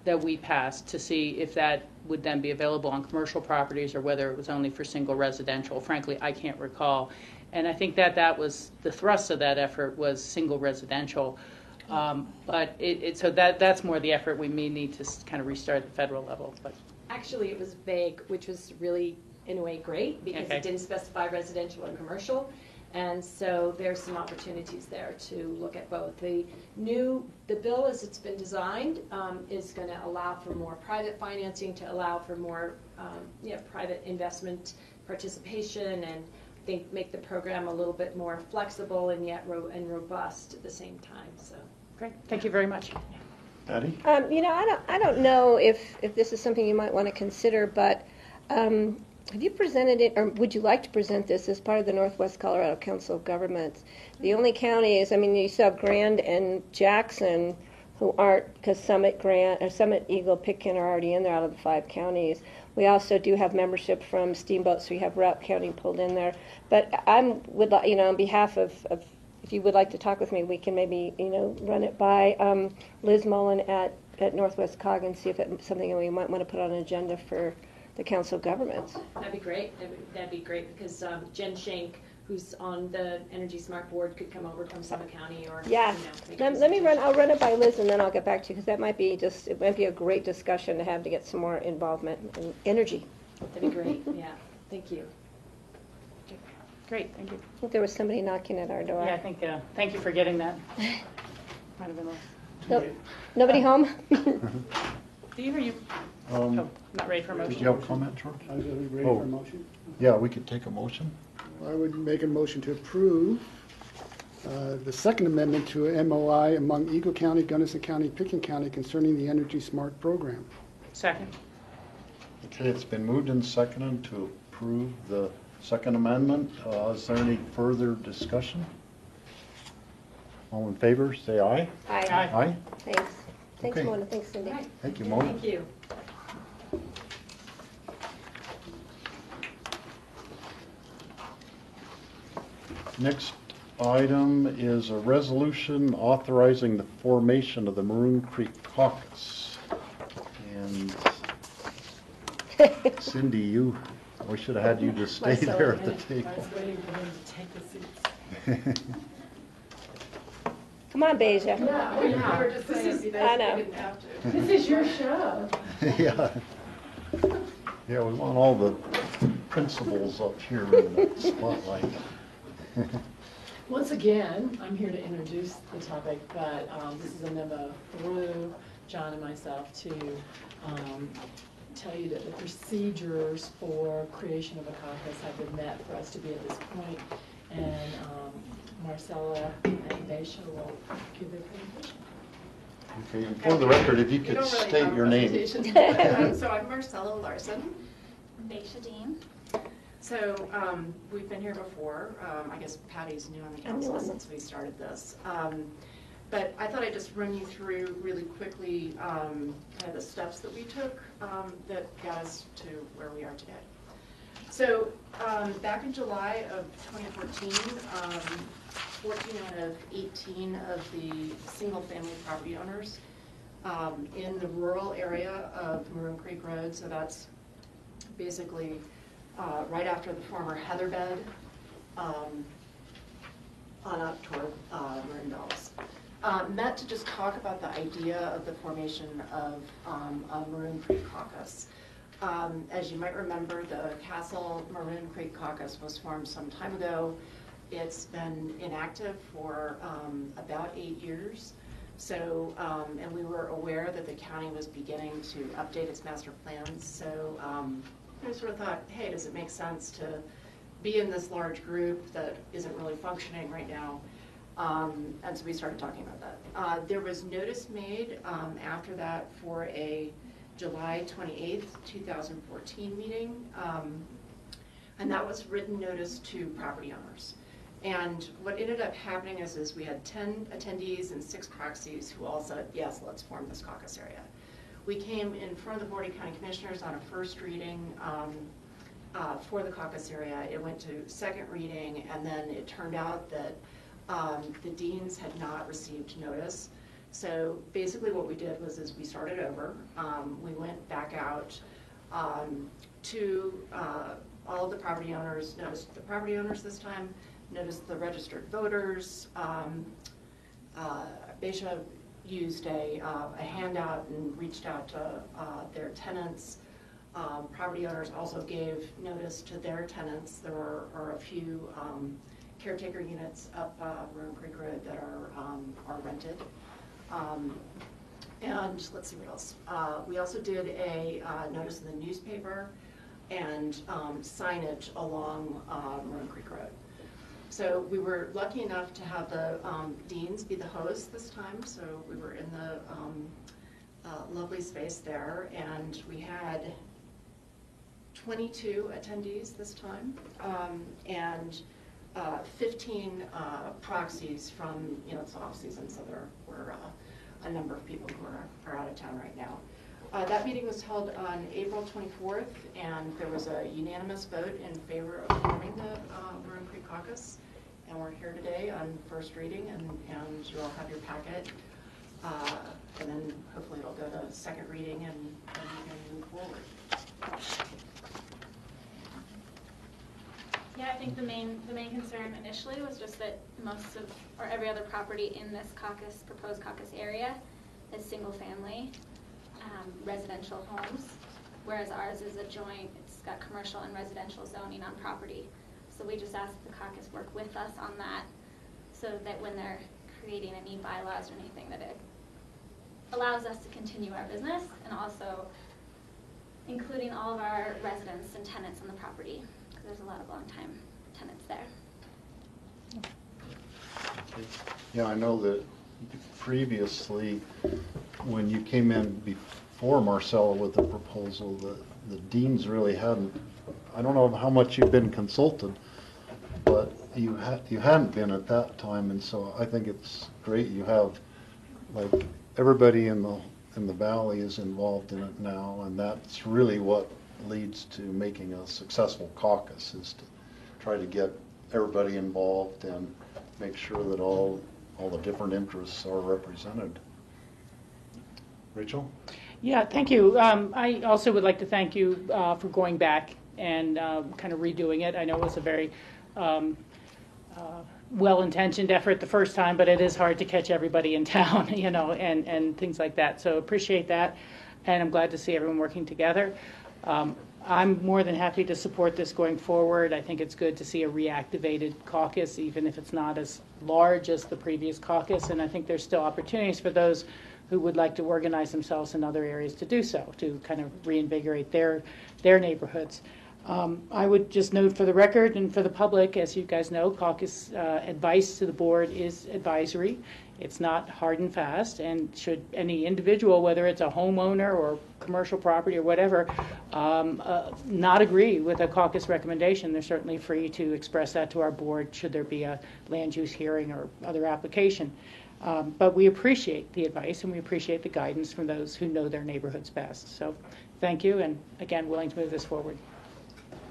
that we passed to see if that would then be available on commercial properties or whether it was only for single residential. Frankly, I can't recall. And I think that was the thrust of that effort was single residential. But so that's more the effort we may need to kind of restart at the federal level. But actually, it was vague, which was really, in a way, great because it didn't specify residential and commercial. And so there's some opportunities there to look at both. The bill as it's been designed is going to allow for more private financing, to allow for more private investment participation, and I think make the program a little bit more flexible and yet robust at the same time. So great, thank you very much. Patty? I don't know if this is something you might want to consider, but have you presented it, or would you like to present this as part of the Northwest Colorado Council of Governments? The only counties, you still have Grand and Jackson who aren't, because Summit Grant, or Summit Eagle Pitkin are already in there out of the 5 counties. We also do have membership from Steamboat, so we have Route County pulled in there. But would like, on behalf of, if you would like to talk with me, we can maybe, run it by Liz Mullen at Northwest Cog and see if it's something that we might want to put on an agenda for the Council of Governments. That'd be great. That'd be great because Jen Shank, who's on the Energy Smart Board, could come over from Summit County or Yeah. make a I'll run it by Liz and then I'll get back to you because that might be it might be a great discussion to have to get some more involvement in energy. That'd be great. Yeah. Thank you. Great, thank you. I think there was somebody knocking at our door. Yeah, I think, thank you for getting that. Might have been Nobody home? Do you or you? Not ready for a motion? Did you have a comment, George? Are we ready for a motion? Yeah, we could take a motion. I would make a motion to approve the second amendment to MOI among Eagle County, Gunnison County, Pitkin County concerning the Energy Smart program. Second. Okay, it's been moved and seconded to approve the second amendment. Is there any further discussion? All in favor, say aye. Aye. Aye. Thanks. Thanks, Okay. Mona. Thanks, Cindy. Thank you, Mona. Thank you. Next item is a resolution authorizing the formation of the Maroon Creek Caucus. And Cindy, we should have had you just stay there at the table. I was waiting for them to take the seats. Come on, Beja. Yeah, we were just saying, it'd be nice I if know. we didn't have to. This is your show. Yeah. Yeah, we want all the principals up here in the spotlight. Once again, I'm here to introduce the topic, but this is a memo through John and myself to tell you that the procedures for creation of a caucus have been met for us to be at this point, and Marcella and Daisha will give their presentation. Okay, and for the record, if you could don't really state have your name. presentation. So I'm Marcella Larson. Daisha Dean. So we've been here before. I guess Patty's new on the council since we started this. But I thought I'd just run you through really quickly kind of the steps that we took that got us to where we are today. So back in July of 2014, 14 out of 18 of the single-family property owners in the rural area of Maroon Creek Road, so that's basically right after the former heather bed on up toward Maroon Dolls, met to just talk about the idea of the formation of a Maroon Creek Caucus. As you might remember, the Castle Maroon Creek Caucus was formed some time ago. It's been inactive for about 8 years. So, and we were aware that the county was beginning to update its master plans. So I sort of thought, hey, does it make sense to be in this large group that isn't really functioning right now? And so we started talking about that. There was notice made after that for a July 28th, 2014 meeting, and that was written notice to property owners. And what ended up happening is we had 10 attendees and 6 proxies who all said, yes, let's form this caucus area. We came in front of the Board of County Commissioners on a first reading for the caucus area. It went to second reading, and then it turned out that the deans had not received notice. So basically what we did was we started over. We went back out to all of the property owners, noticed the property owners this time, noticed the registered voters. Beja used a handout and reached out to their tenants. Property owners also gave notice to their tenants. There are a few caretaker units up Maroon Creek Road that are rented. And let's see what else. We also did a notice in the newspaper and signage along Maroon Creek Road. So we were lucky enough to have the deans be the hosts this time. So we were in the lovely space there, and we had 22 attendees this time, and 15 proxies from, it's off season, so there were a number of people who are out of town right now. That meeting was held on April 24th, and there was a unanimous vote in favor of forming the Maroon Creek Caucus. And we're here today on first reading, and you all have your packet. And then hopefully it'll go to second reading and we can move forward. Yeah, I think the main concern initially was just that most of, or every other property in this proposed caucus area is single family residential homes, whereas ours is a joint, it's got commercial and residential zoning on property. So we just asked the caucus work with us on that, so that when they're creating any bylaws or anything, that it allows us to continue our business, and also including all of our residents and tenants on the property, because there's a lot of long-time tenants there. Yeah, I know that previously, when you came in before Marcella with the proposal, the deans really hadn't, I don't know how much you've been consulted, but you hadn't been at that time, and so I think it's great you have, like, everybody in the valley is involved in it now, and that's really what leads to making a successful caucus, is to try to get everybody involved and make sure that all the different interests are represented. Rachel? Yeah, thank you. I also would like to thank you for going back and kind of redoing it. I know it was a very well-intentioned effort the first time, but it is hard to catch everybody in town, you know, and things like that. So appreciate that, and I'm glad to see everyone working together. I'm more than happy to support this going forward. I think it's good to see a reactivated caucus, even if it's not as large as the previous caucus, and I think there's still opportunities for those who would like to organize themselves in other areas to do so, to kind of reinvigorate their neighborhoods. I would just note for the record and for the public, as you guys know, caucus advice to the board is advisory. It's not hard and fast, and should any individual, whether it's a homeowner or commercial property or whatever, not agree with a caucus recommendation, they're certainly free to express that to our board should there be a land use hearing or other application. But we appreciate the advice and we appreciate the guidance from those who know their neighborhoods best. So thank you, and again, willing to move this forward.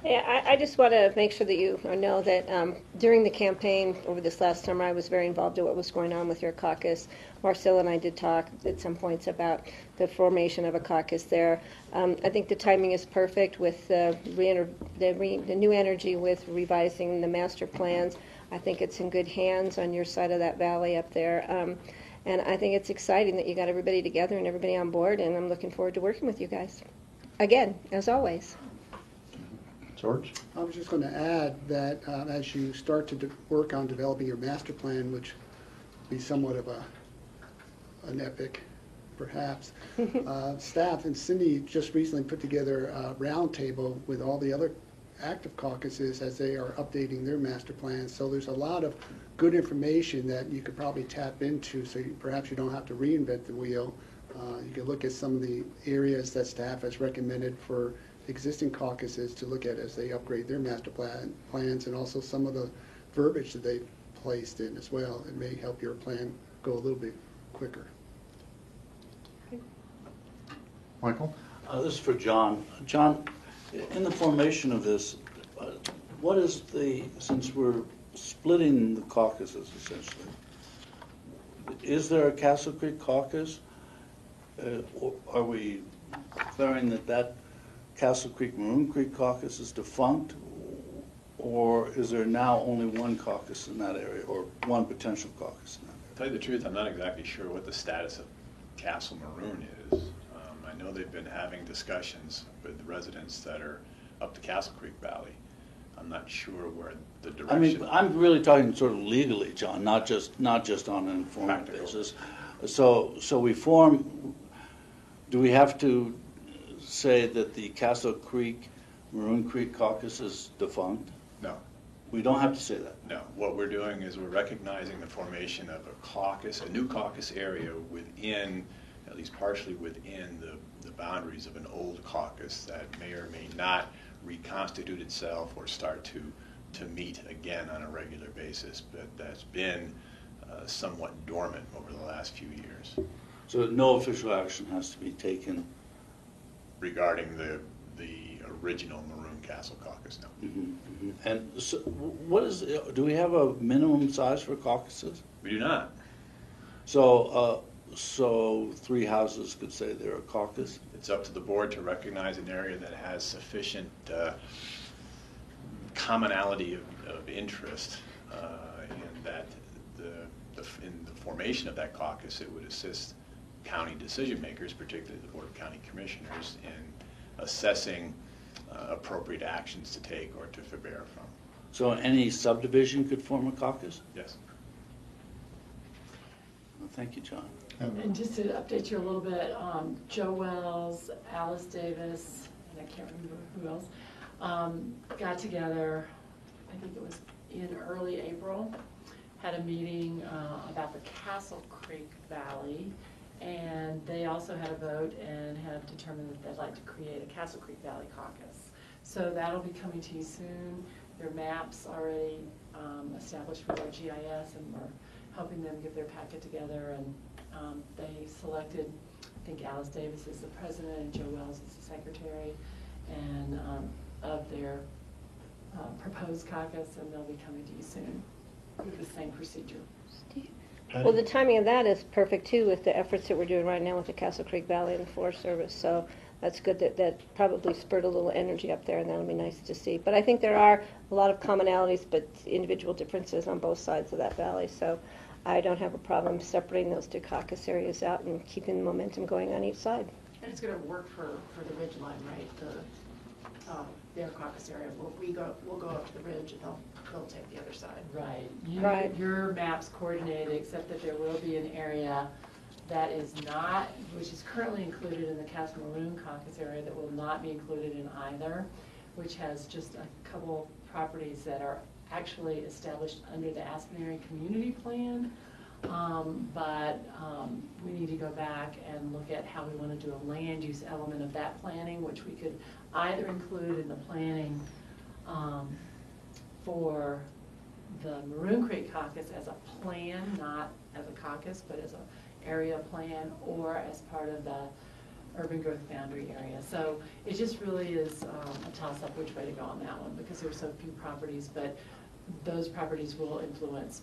Yeah, I just want to make sure that you know that during the campaign over this last summer, I was very involved in what was going on with your caucus. Marcella and I did talk at some points about the formation of a caucus there. I think the timing is perfect with the new energy with revising the master plans. I think it's in good hands on your side of that valley up there. And I think it's exciting that you got everybody together and everybody on board, and I'm looking forward to working with you guys. Again, as always. George? I was just going to add that as you start to work on developing your master plan, which will be somewhat of an epic, perhaps, staff and Cindy just recently put together a roundtable with all the other active caucuses as they are updating their master plans. So there's a lot of good information that you could probably tap into, so perhaps you don't have to reinvent the wheel. You can look at some of the areas that staff has recommended for existing caucuses to look at as they upgrade their master plans, and also some of the verbiage that they've placed in as well. It may help your plan go a little bit quicker. Michael? This is for John. John, in the formation of this, what is since we're splitting the caucuses essentially, is there a Castle Creek caucus? Or are we declaring that Castle Creek, Maroon Creek caucus is defunct, or is there now only one caucus in that area, or one potential caucus in that area? To tell you the truth, I'm not exactly sure what the status of Castle Maroon is. I know they've been having discussions with the residents that are up the Castle Creek Valley. I'm not sure where the direction. I mean, I'm really talking sort of legally, John, not just on an informal basis. So we form. Do we have to say that the Castle Creek, Maroon Creek caucus is defunct? No. We don't have to say that? No. What we're doing is we're recognizing the formation of a caucus, a new caucus area within, at least partially within the boundaries of an old caucus that may or may not reconstitute itself or start to meet again on a regular basis, but that's been somewhat dormant over the last few years. So no official action has to be taken? Regarding the original Maroon Castle caucus, no. And so what is, do we have a minimum size for caucuses? We do not. So, so 3 houses could say they're a caucus? It's up to the board to recognize an area that has sufficient commonality of interest, and that in the formation of that caucus, it would assist county decision makers, particularly the Board of County Commissioners, in assessing appropriate actions to take or to forbear from. So any subdivision could form a caucus? Yes. Well, thank you, John. And just to update you a little bit, Joe Wells, Alice Davis, and I can't remember who else, got together, I think it was in early April, had a meeting about the Castle Creek Valley, and they also had a vote and have determined that they'd like to create a Castle Creek Valley caucus. So that'll be coming to you soon. Their maps already established with our GIS, and we're helping them get their packet together, and they selected, I think Alice Davis is the president and Joe Wells is the secretary, and of their proposed caucus, and they'll be coming to you soon with the same procedure. Well, the timing of that is perfect too with the efforts that we're doing right now with the Castle Creek Valley and the Forest Service. So that's good that probably spurred a little energy up there, and that'll be nice to see. But I think there are a lot of commonalities, but individual differences on both sides of that valley. So I don't have a problem separating those 2 caucus areas out and keeping the momentum going on each side. And it's going to work for the ridge line, right? Their caucus area. We'll go up to the ridge, and they'll take the other side. Right. Right. Your map's coordinated, except that there will be an area that is not, which is currently included in the Castle Maroon caucus area, that will not be included in either, which has just a couple properties that are actually established under the Aspen Area Community Plan. But we need to go back and look at how we want to do a land use element of that planning, which we could either include in the planning for the Maroon Creek caucus as a plan, not as a caucus, but as an area plan, or as part of the urban growth boundary area. So it just really is a toss-up which way to go on that one, because there are so few properties, but those properties will influence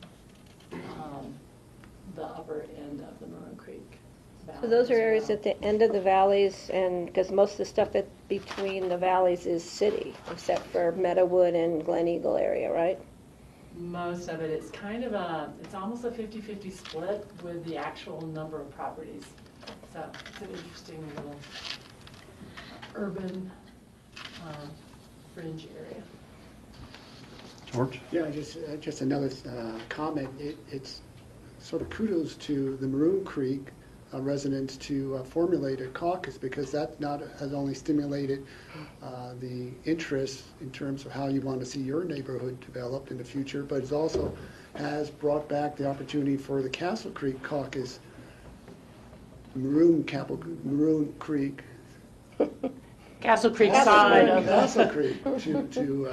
the upper end of the Maroon Creek Valley. So those are as areas well. at the end of the valleys, and because most of the stuff between the valleys is city, except for Meadowood and Glen Eagle area, right? Most of it, it's kind of it's almost a 50-50 split with the actual number of properties. So it's an interesting little urban fringe area. George? Yeah, just another comment. It's sort of kudos to the Maroon Creek residents to formulate a caucus, because that has only stimulated the interest in terms of how you want to see your neighborhood developed in the future, but it also has brought back the opportunity for the Castle Creek caucus, Maroon Creek. Castle Creek side of Castle Creek to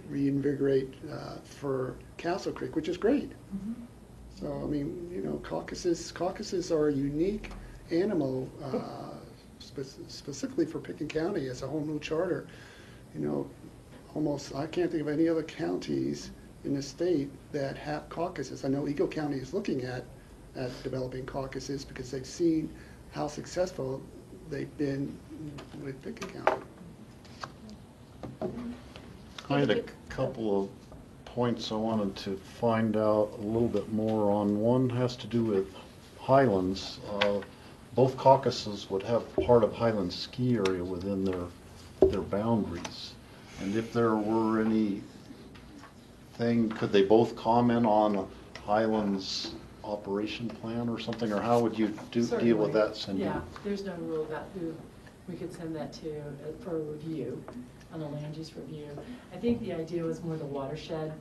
reinvigorate for Castle Creek, which is great. So, I mean, you know, caucuses are a unique animal, specifically for Pickens County as a home rule charter. You know, I can't think of any other counties in the state that have caucuses. I know Eagle County is looking at developing caucuses because they've seen how successful they've been with Pickens County. I had a couple of points I wanted to find out a little bit more on. One has to do with Highlands. Both caucuses would have part of Highlands ski area within their boundaries. And if there were anything, could they both comment on Highlands operation plan or something, or how would you deal with that, Cindy? Yeah, there's no rule about who we could send that to for review, on a land use review. I think the idea was more the watershed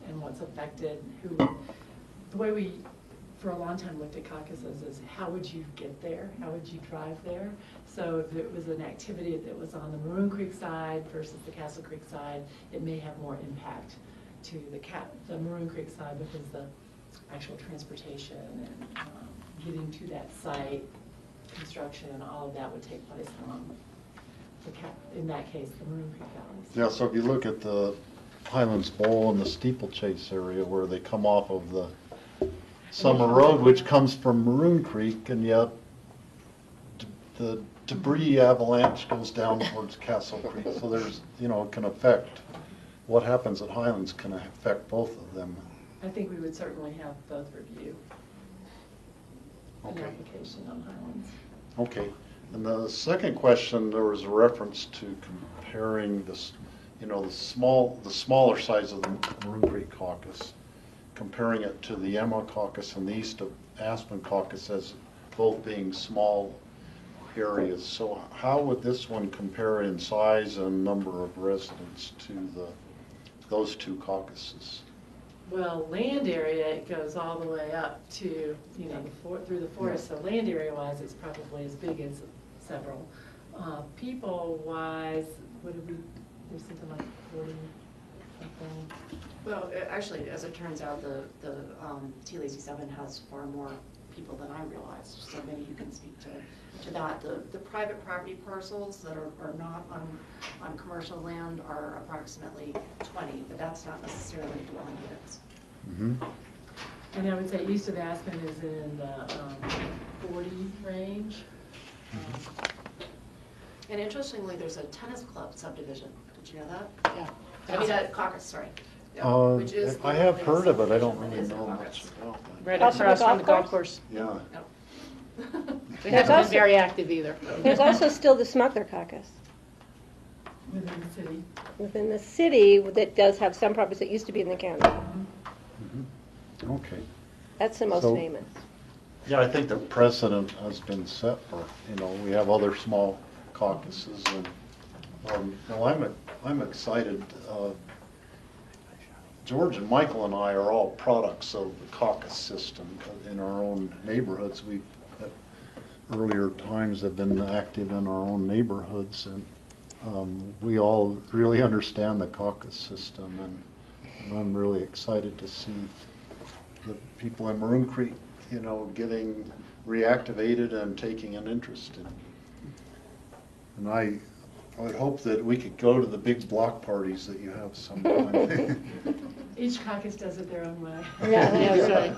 and what's affected. The way we, for a long time, looked at caucuses is how would you get there? How would you drive there? So if it was an activity that was on the Maroon Creek side versus the Castle Creek side, it may have more impact to the Maroon Creek side, because the actual transportation and getting to that site, construction and all of that would take place along in that case, the Maroon Creek Valleys. Yeah, so if you look at the Highlands Bowl and the Steeplechase area where they come off of the Summer Road, which comes from Maroon Creek, and yet the debris avalanche goes down towards Castle Creek. So there's, you know, it can affect, what happens at Highlands can affect both of them. I think we would certainly have both review an Okay. application on Highlands. Okay. And the second question, there was a reference to comparing this, you know, the smaller size of the Maroon Creek caucus, comparing it to the Emma caucus and the East of Aspen caucus as both being small areas. So how would this one compare in size and number of residents to those two caucuses? Well, land area, it goes all the way up to, you know, through the forest. So land area wise, it's probably as big as several. People wise, what did we, there's something like 40 something. Well, actually, as it turns out, the T-Lazy 7 has far more people than I realized, so maybe you can speak to that. The private property parcels that are not on commercial land are approximately 20, but that's not necessarily dwelling units. Mm-hmm. And I would say east of Aspen is in the 40 range. And interestingly, there's a tennis club subdivision. Did you know that? Yeah. I mean, a caucus, sorry. Yeah, which is I have heard of it, I don't really know much about it. Right across from the golf course. Yeah. They haven't been very active either. There's also still the Smuggler Caucus Within the city. within the city that does have some properties that used to be in the county. Mm-hmm. Okay. That's the most So- famous. Yeah, I think the precedent has been set for, you know, we have other small caucuses and, well, I'm excited. George and Michael and I are all products of the caucus system in our own neighborhoods. We, at earlier times, have been active in our own neighborhoods, and we all really understand the caucus system, and I'm really excited to see the people in Maroon Creek, you know, getting reactivated and taking an interest in. And I would hope that we could go to the big block parties that you have sometime. Each caucus does it their own way. Yeah, that's right.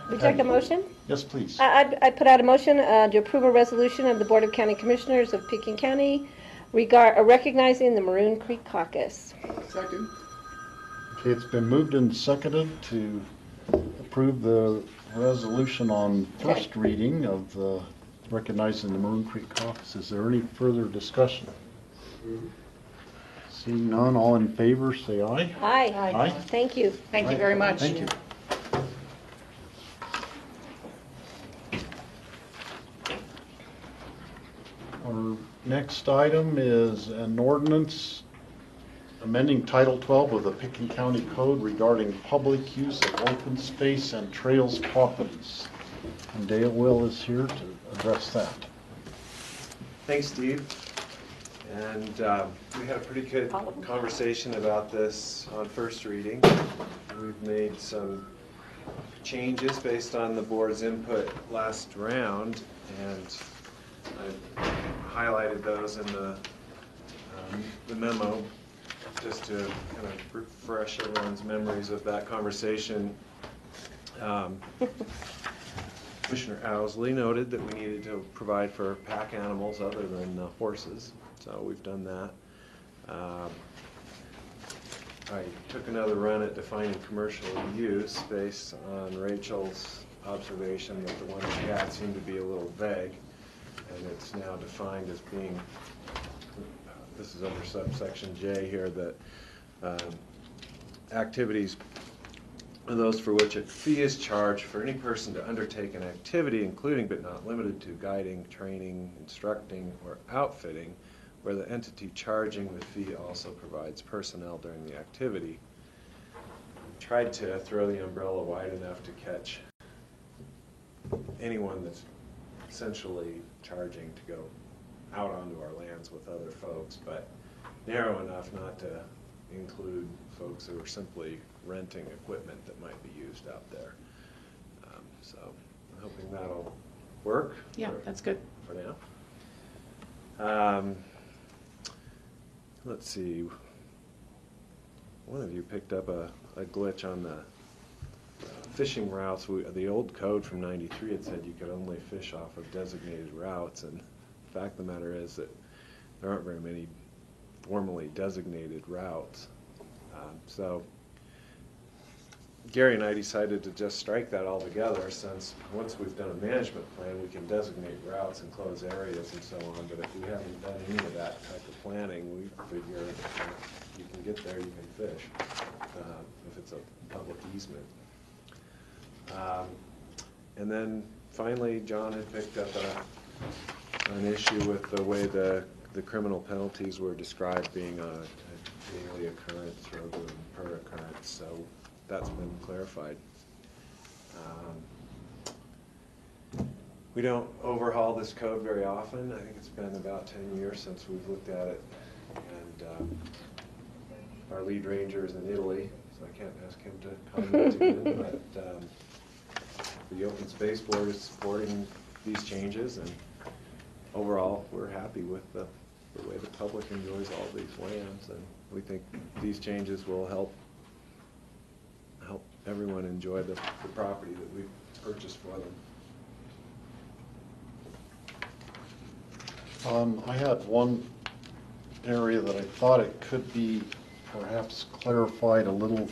Would you like a motion? Yes, please. I'd put out a motion to approve a resolution of the Board of County Commissioners of Pickens County recognizing the Maroon Creek Caucus. Second. Okay, it's been moved and seconded to approve the resolution on first reading of the recognizing the Maroon Creek Caucus. Is there any further discussion? Seeing none, all in favor, say aye. Aye. Aye. Thank you. Thank you very much. Thank you. Our next item is an ordinance amending Title 12 of the Pickens County Code regarding public use of open space and trails properties. And Dale Will is here to address that. Thanks, Steve. And we had a pretty good conversation about this on first reading. We've made some changes based on the board's input last round, and I highlighted those in the memo just to kind of refresh everyone's memories of that conversation. Commissioner Owsley noted that we needed to provide for pack animals other than horses, so we've done that. I took another run at defining commercial use based on Rachel's observation that the one she had seemed to be a little vague, and it's now defined as being, this is under subsection J here, that activities are those for which a fee is charged for any person to undertake an activity, including but not limited to guiding, training, instructing, or outfitting, where the entity charging the fee also provides personnel during the activity. Tried to throw the umbrella wide enough to catch anyone that's essentially charging to go out onto our lands with other folks, but narrow enough not to include folks who are simply renting equipment that might be used out there. So hoping that'll work. Yeah, that's good. For now. Let's see. One of you picked up a glitch on the fishing routes. The old code from '93 had said you could only fish off of designated routes, and the fact of the matter is that there aren't very many formally designated routes. So Gary and I decided to just strike that altogether, since once we've done a management plan, we can designate routes and close areas and so on, but if we haven't done any of that type of planning, we figure you can get there, you can fish, if it's a public easement. And then finally, John had picked up an issue with the way the criminal penalties were described, being a daily occurrence rather than per occurrence, so that's been clarified. We don't overhaul this code very often. I think it's been about 10 years since we've looked at it, and our lead ranger is in Italy, so I can't ask him to comment again, but the Open Space Board is supporting these changes, and overall we're happy with the way the public enjoys all these lands, and we think these changes will help everyone enjoy the property that we've purchased for them. I had one area that I thought it could be perhaps clarified a little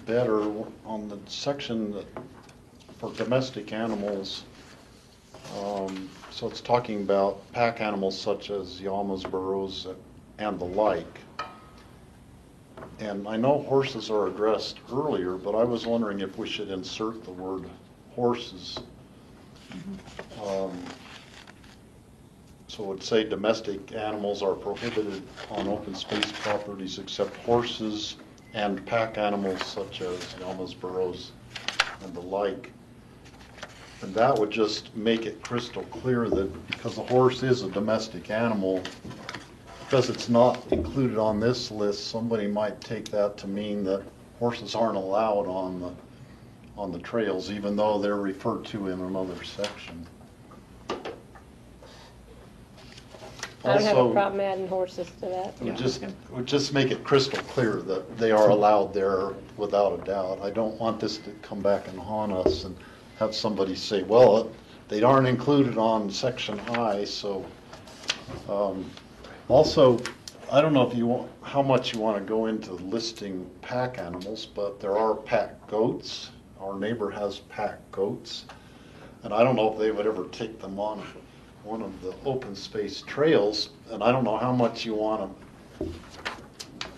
better on the section that for domestic animals. So it's talking about pack animals such as llamas, burros, and the like. And I know horses are addressed earlier, but I was wondering if we should insert the word horses. So it would say domestic animals are prohibited on open space properties except horses and pack animals such as llamas, burros, and the like. And that would just make it crystal clear that because the horse is a domestic animal, because it's not included on this list, somebody might take that to mean that horses aren't allowed on the trails, even though they're referred to in another section. I don't have a Also, problem adding horses to that. it would just make it crystal clear that they are allowed there without a doubt. I don't want this to come back and haunt us and have somebody say, well, they aren't included on section I, so. Also, I don't know if you want, how much you want to go into listing pack animals, but there are pack goats. Our neighbor has pack goats, and I don't know if they would ever take them on one of the open space trails, and I don't know how much you want to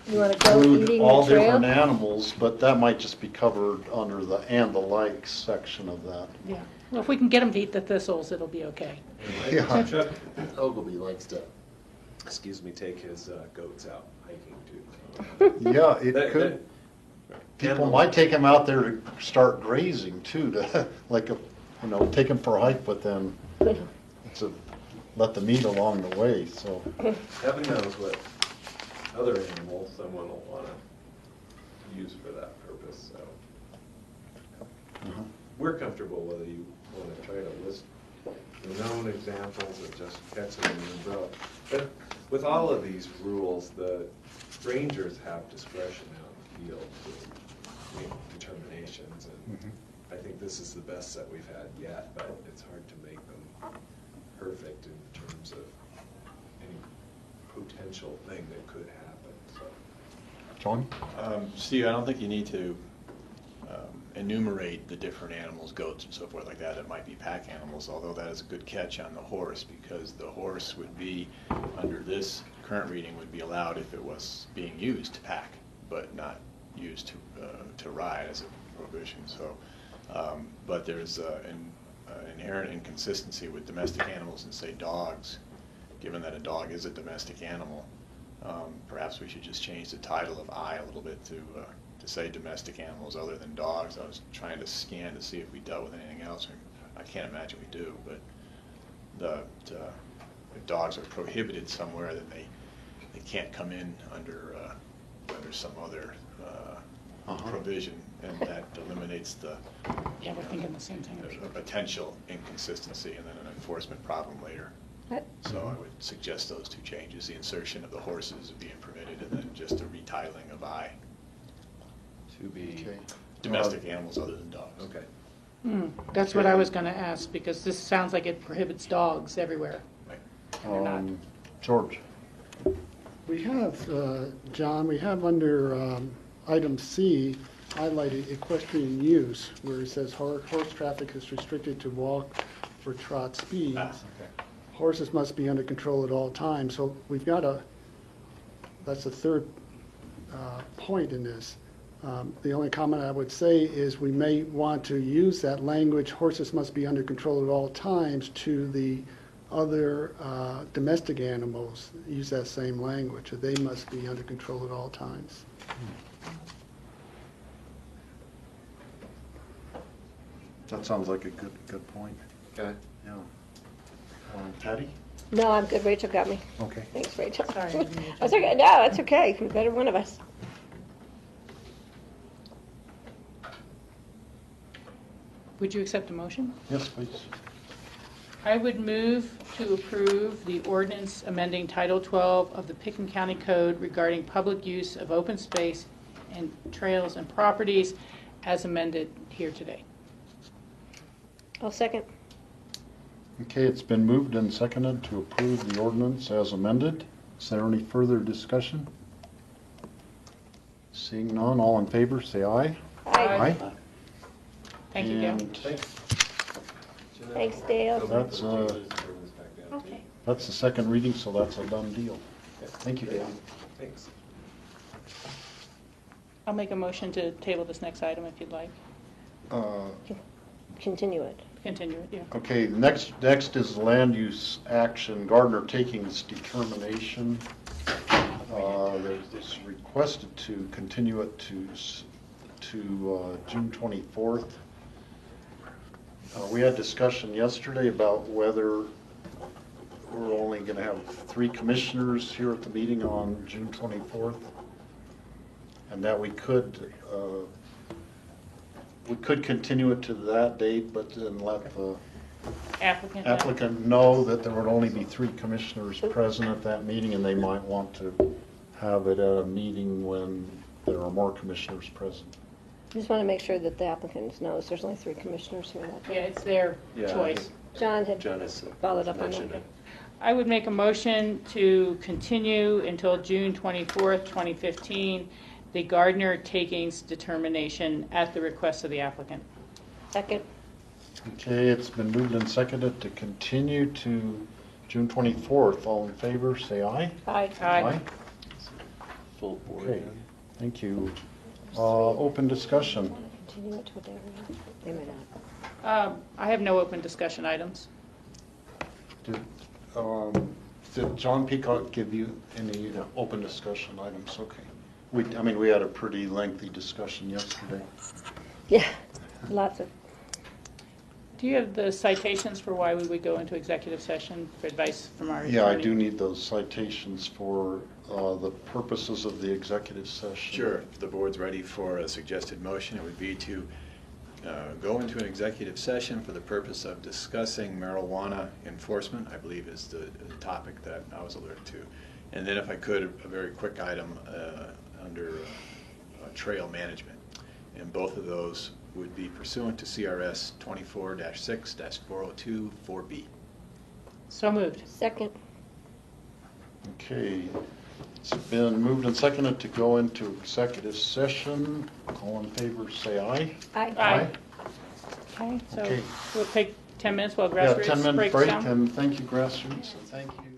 You want to go include eating all the trail? different animals, but that might just be covered under the and the like section of that. Yeah. Well, if we can get them to eat the thistles, it'll be okay. Yeah. Ogilvy likes to, take his goats out hiking too. Yeah, it could. People might take them out there to start grazing too, to like take them for a hike, but then to let them eat along the way. So Heaven knows what other animals someone will want to use for that purpose. So we're comfortable whether you want to try to list the known examples or just catch them in the umbrella. But with all of these rules, the rangers have discretion out in the field to make determinations, and I think this is the best that we've had yet, but it's hard to make them perfect in terms of any potential thing that could happen. So. John? Steve, I don't think you need to enumerate the different animals, goats and so forth like that. It might be pack animals, although that is a good catch on the horse, because the horse would be, under this current reading, would be allowed if it was being used to pack, but not used to ride as a prohibition. So, but there's an inherent inconsistency with domestic animals and, say, dogs. Given that a dog is a domestic animal, perhaps we should just change the title of I a little bit to say domestic animals other than dogs. I was trying to scan to see if we dealt with anything else. I can't imagine we do, but if dogs are prohibited somewhere, then they can't come in under some other provision. and that eliminates the Yeah, we're thinking the same thing. a potential inconsistency and then an enforcement problem later. So I would suggest those two changes, the insertion of the horses being permitted and then just a retitling of I. To be Domestic animals other than dogs. Okay. That's what I was going to ask, because this sounds like it prohibits dogs everywhere. George? We have, John, we have under item C highlighted equestrian use, where it says horse traffic is restricted to walk or trot speeds. Horses must be under control at all times. So we've got that's the third point in this. The only comment I would say is we may want to use that language, horses must be under control at all times, to the other domestic animals. Use that same language, that they must be under control at all times. That sounds like a good point. Okay. Yeah. Patty? No, I'm good. Rachel got me. Okay. Thanks, Rachel. Sorry, I didn't mean to That's okay. No, it's okay. You're better one of us. Would you accept a motion? Yes, please. I would move to approve the ordinance amending Title 12 of the Pickens County Code regarding public use of open space and trails and properties as amended here today. I'll second. Okay, it's been moved and seconded to approve the ordinance as amended. Is there any further discussion? Seeing none, all in favor, say aye. Aye. Thank you, Gail. And Thanks, Dale. that's the second reading, so that's a done deal. Thank you, Dale. Thanks. I'll make a motion to table this next item if you'd like. Continue it. Continue it, yeah. Okay, next is land use action, Gardner Takings determination. It's requested to continue it to June 24th. We had discussion yesterday about whether we're only going to have 3 commissioners here at the meeting on June 24th, and that we could continue it to that date, but then let the applicant know that there would only be 3 commissioners present at that meeting, and they might want to have it at a meeting when there are more commissioners present. Just want to make sure that the applicant knows there's only 3 commissioners here that day. Yeah, it's their choice. John had followed up on mentioned that. it. I would make a motion to continue until June 24th, 2015, the Gardner Takings determination at the request of the applicant. Second. Okay, it's been moved and seconded to continue to June 24th. All in favor, say aye. Aye. Aye. Full board. Okay, thank you. Open discussion. Continue it to a day. They may not. I have no open discussion items. Did John Peacock give you any open discussion items? Okay. We had a pretty lengthy discussion yesterday. Yeah, lots of. Do you have the citations for why we would go into executive session for advice from our attorney? Yeah, I do need those citations for the purposes of the executive session. Sure. If the board's ready for a suggested motion, it would be to go into an executive session for the purpose of discussing marijuana enforcement, I believe is the topic that I was alerted to. And then if I could, a very quick item under trail management. And both of those would be pursuant to CRS 24-6-402 4B. So moved. Second. Okay, it's been moved and seconded to go into executive session. All in favor, say aye. Aye. Okay, so Okay. we'll take 10 minutes while Yeah, grassroots 10-minute breaks break, down. and thank you, Grassroots, and thank you.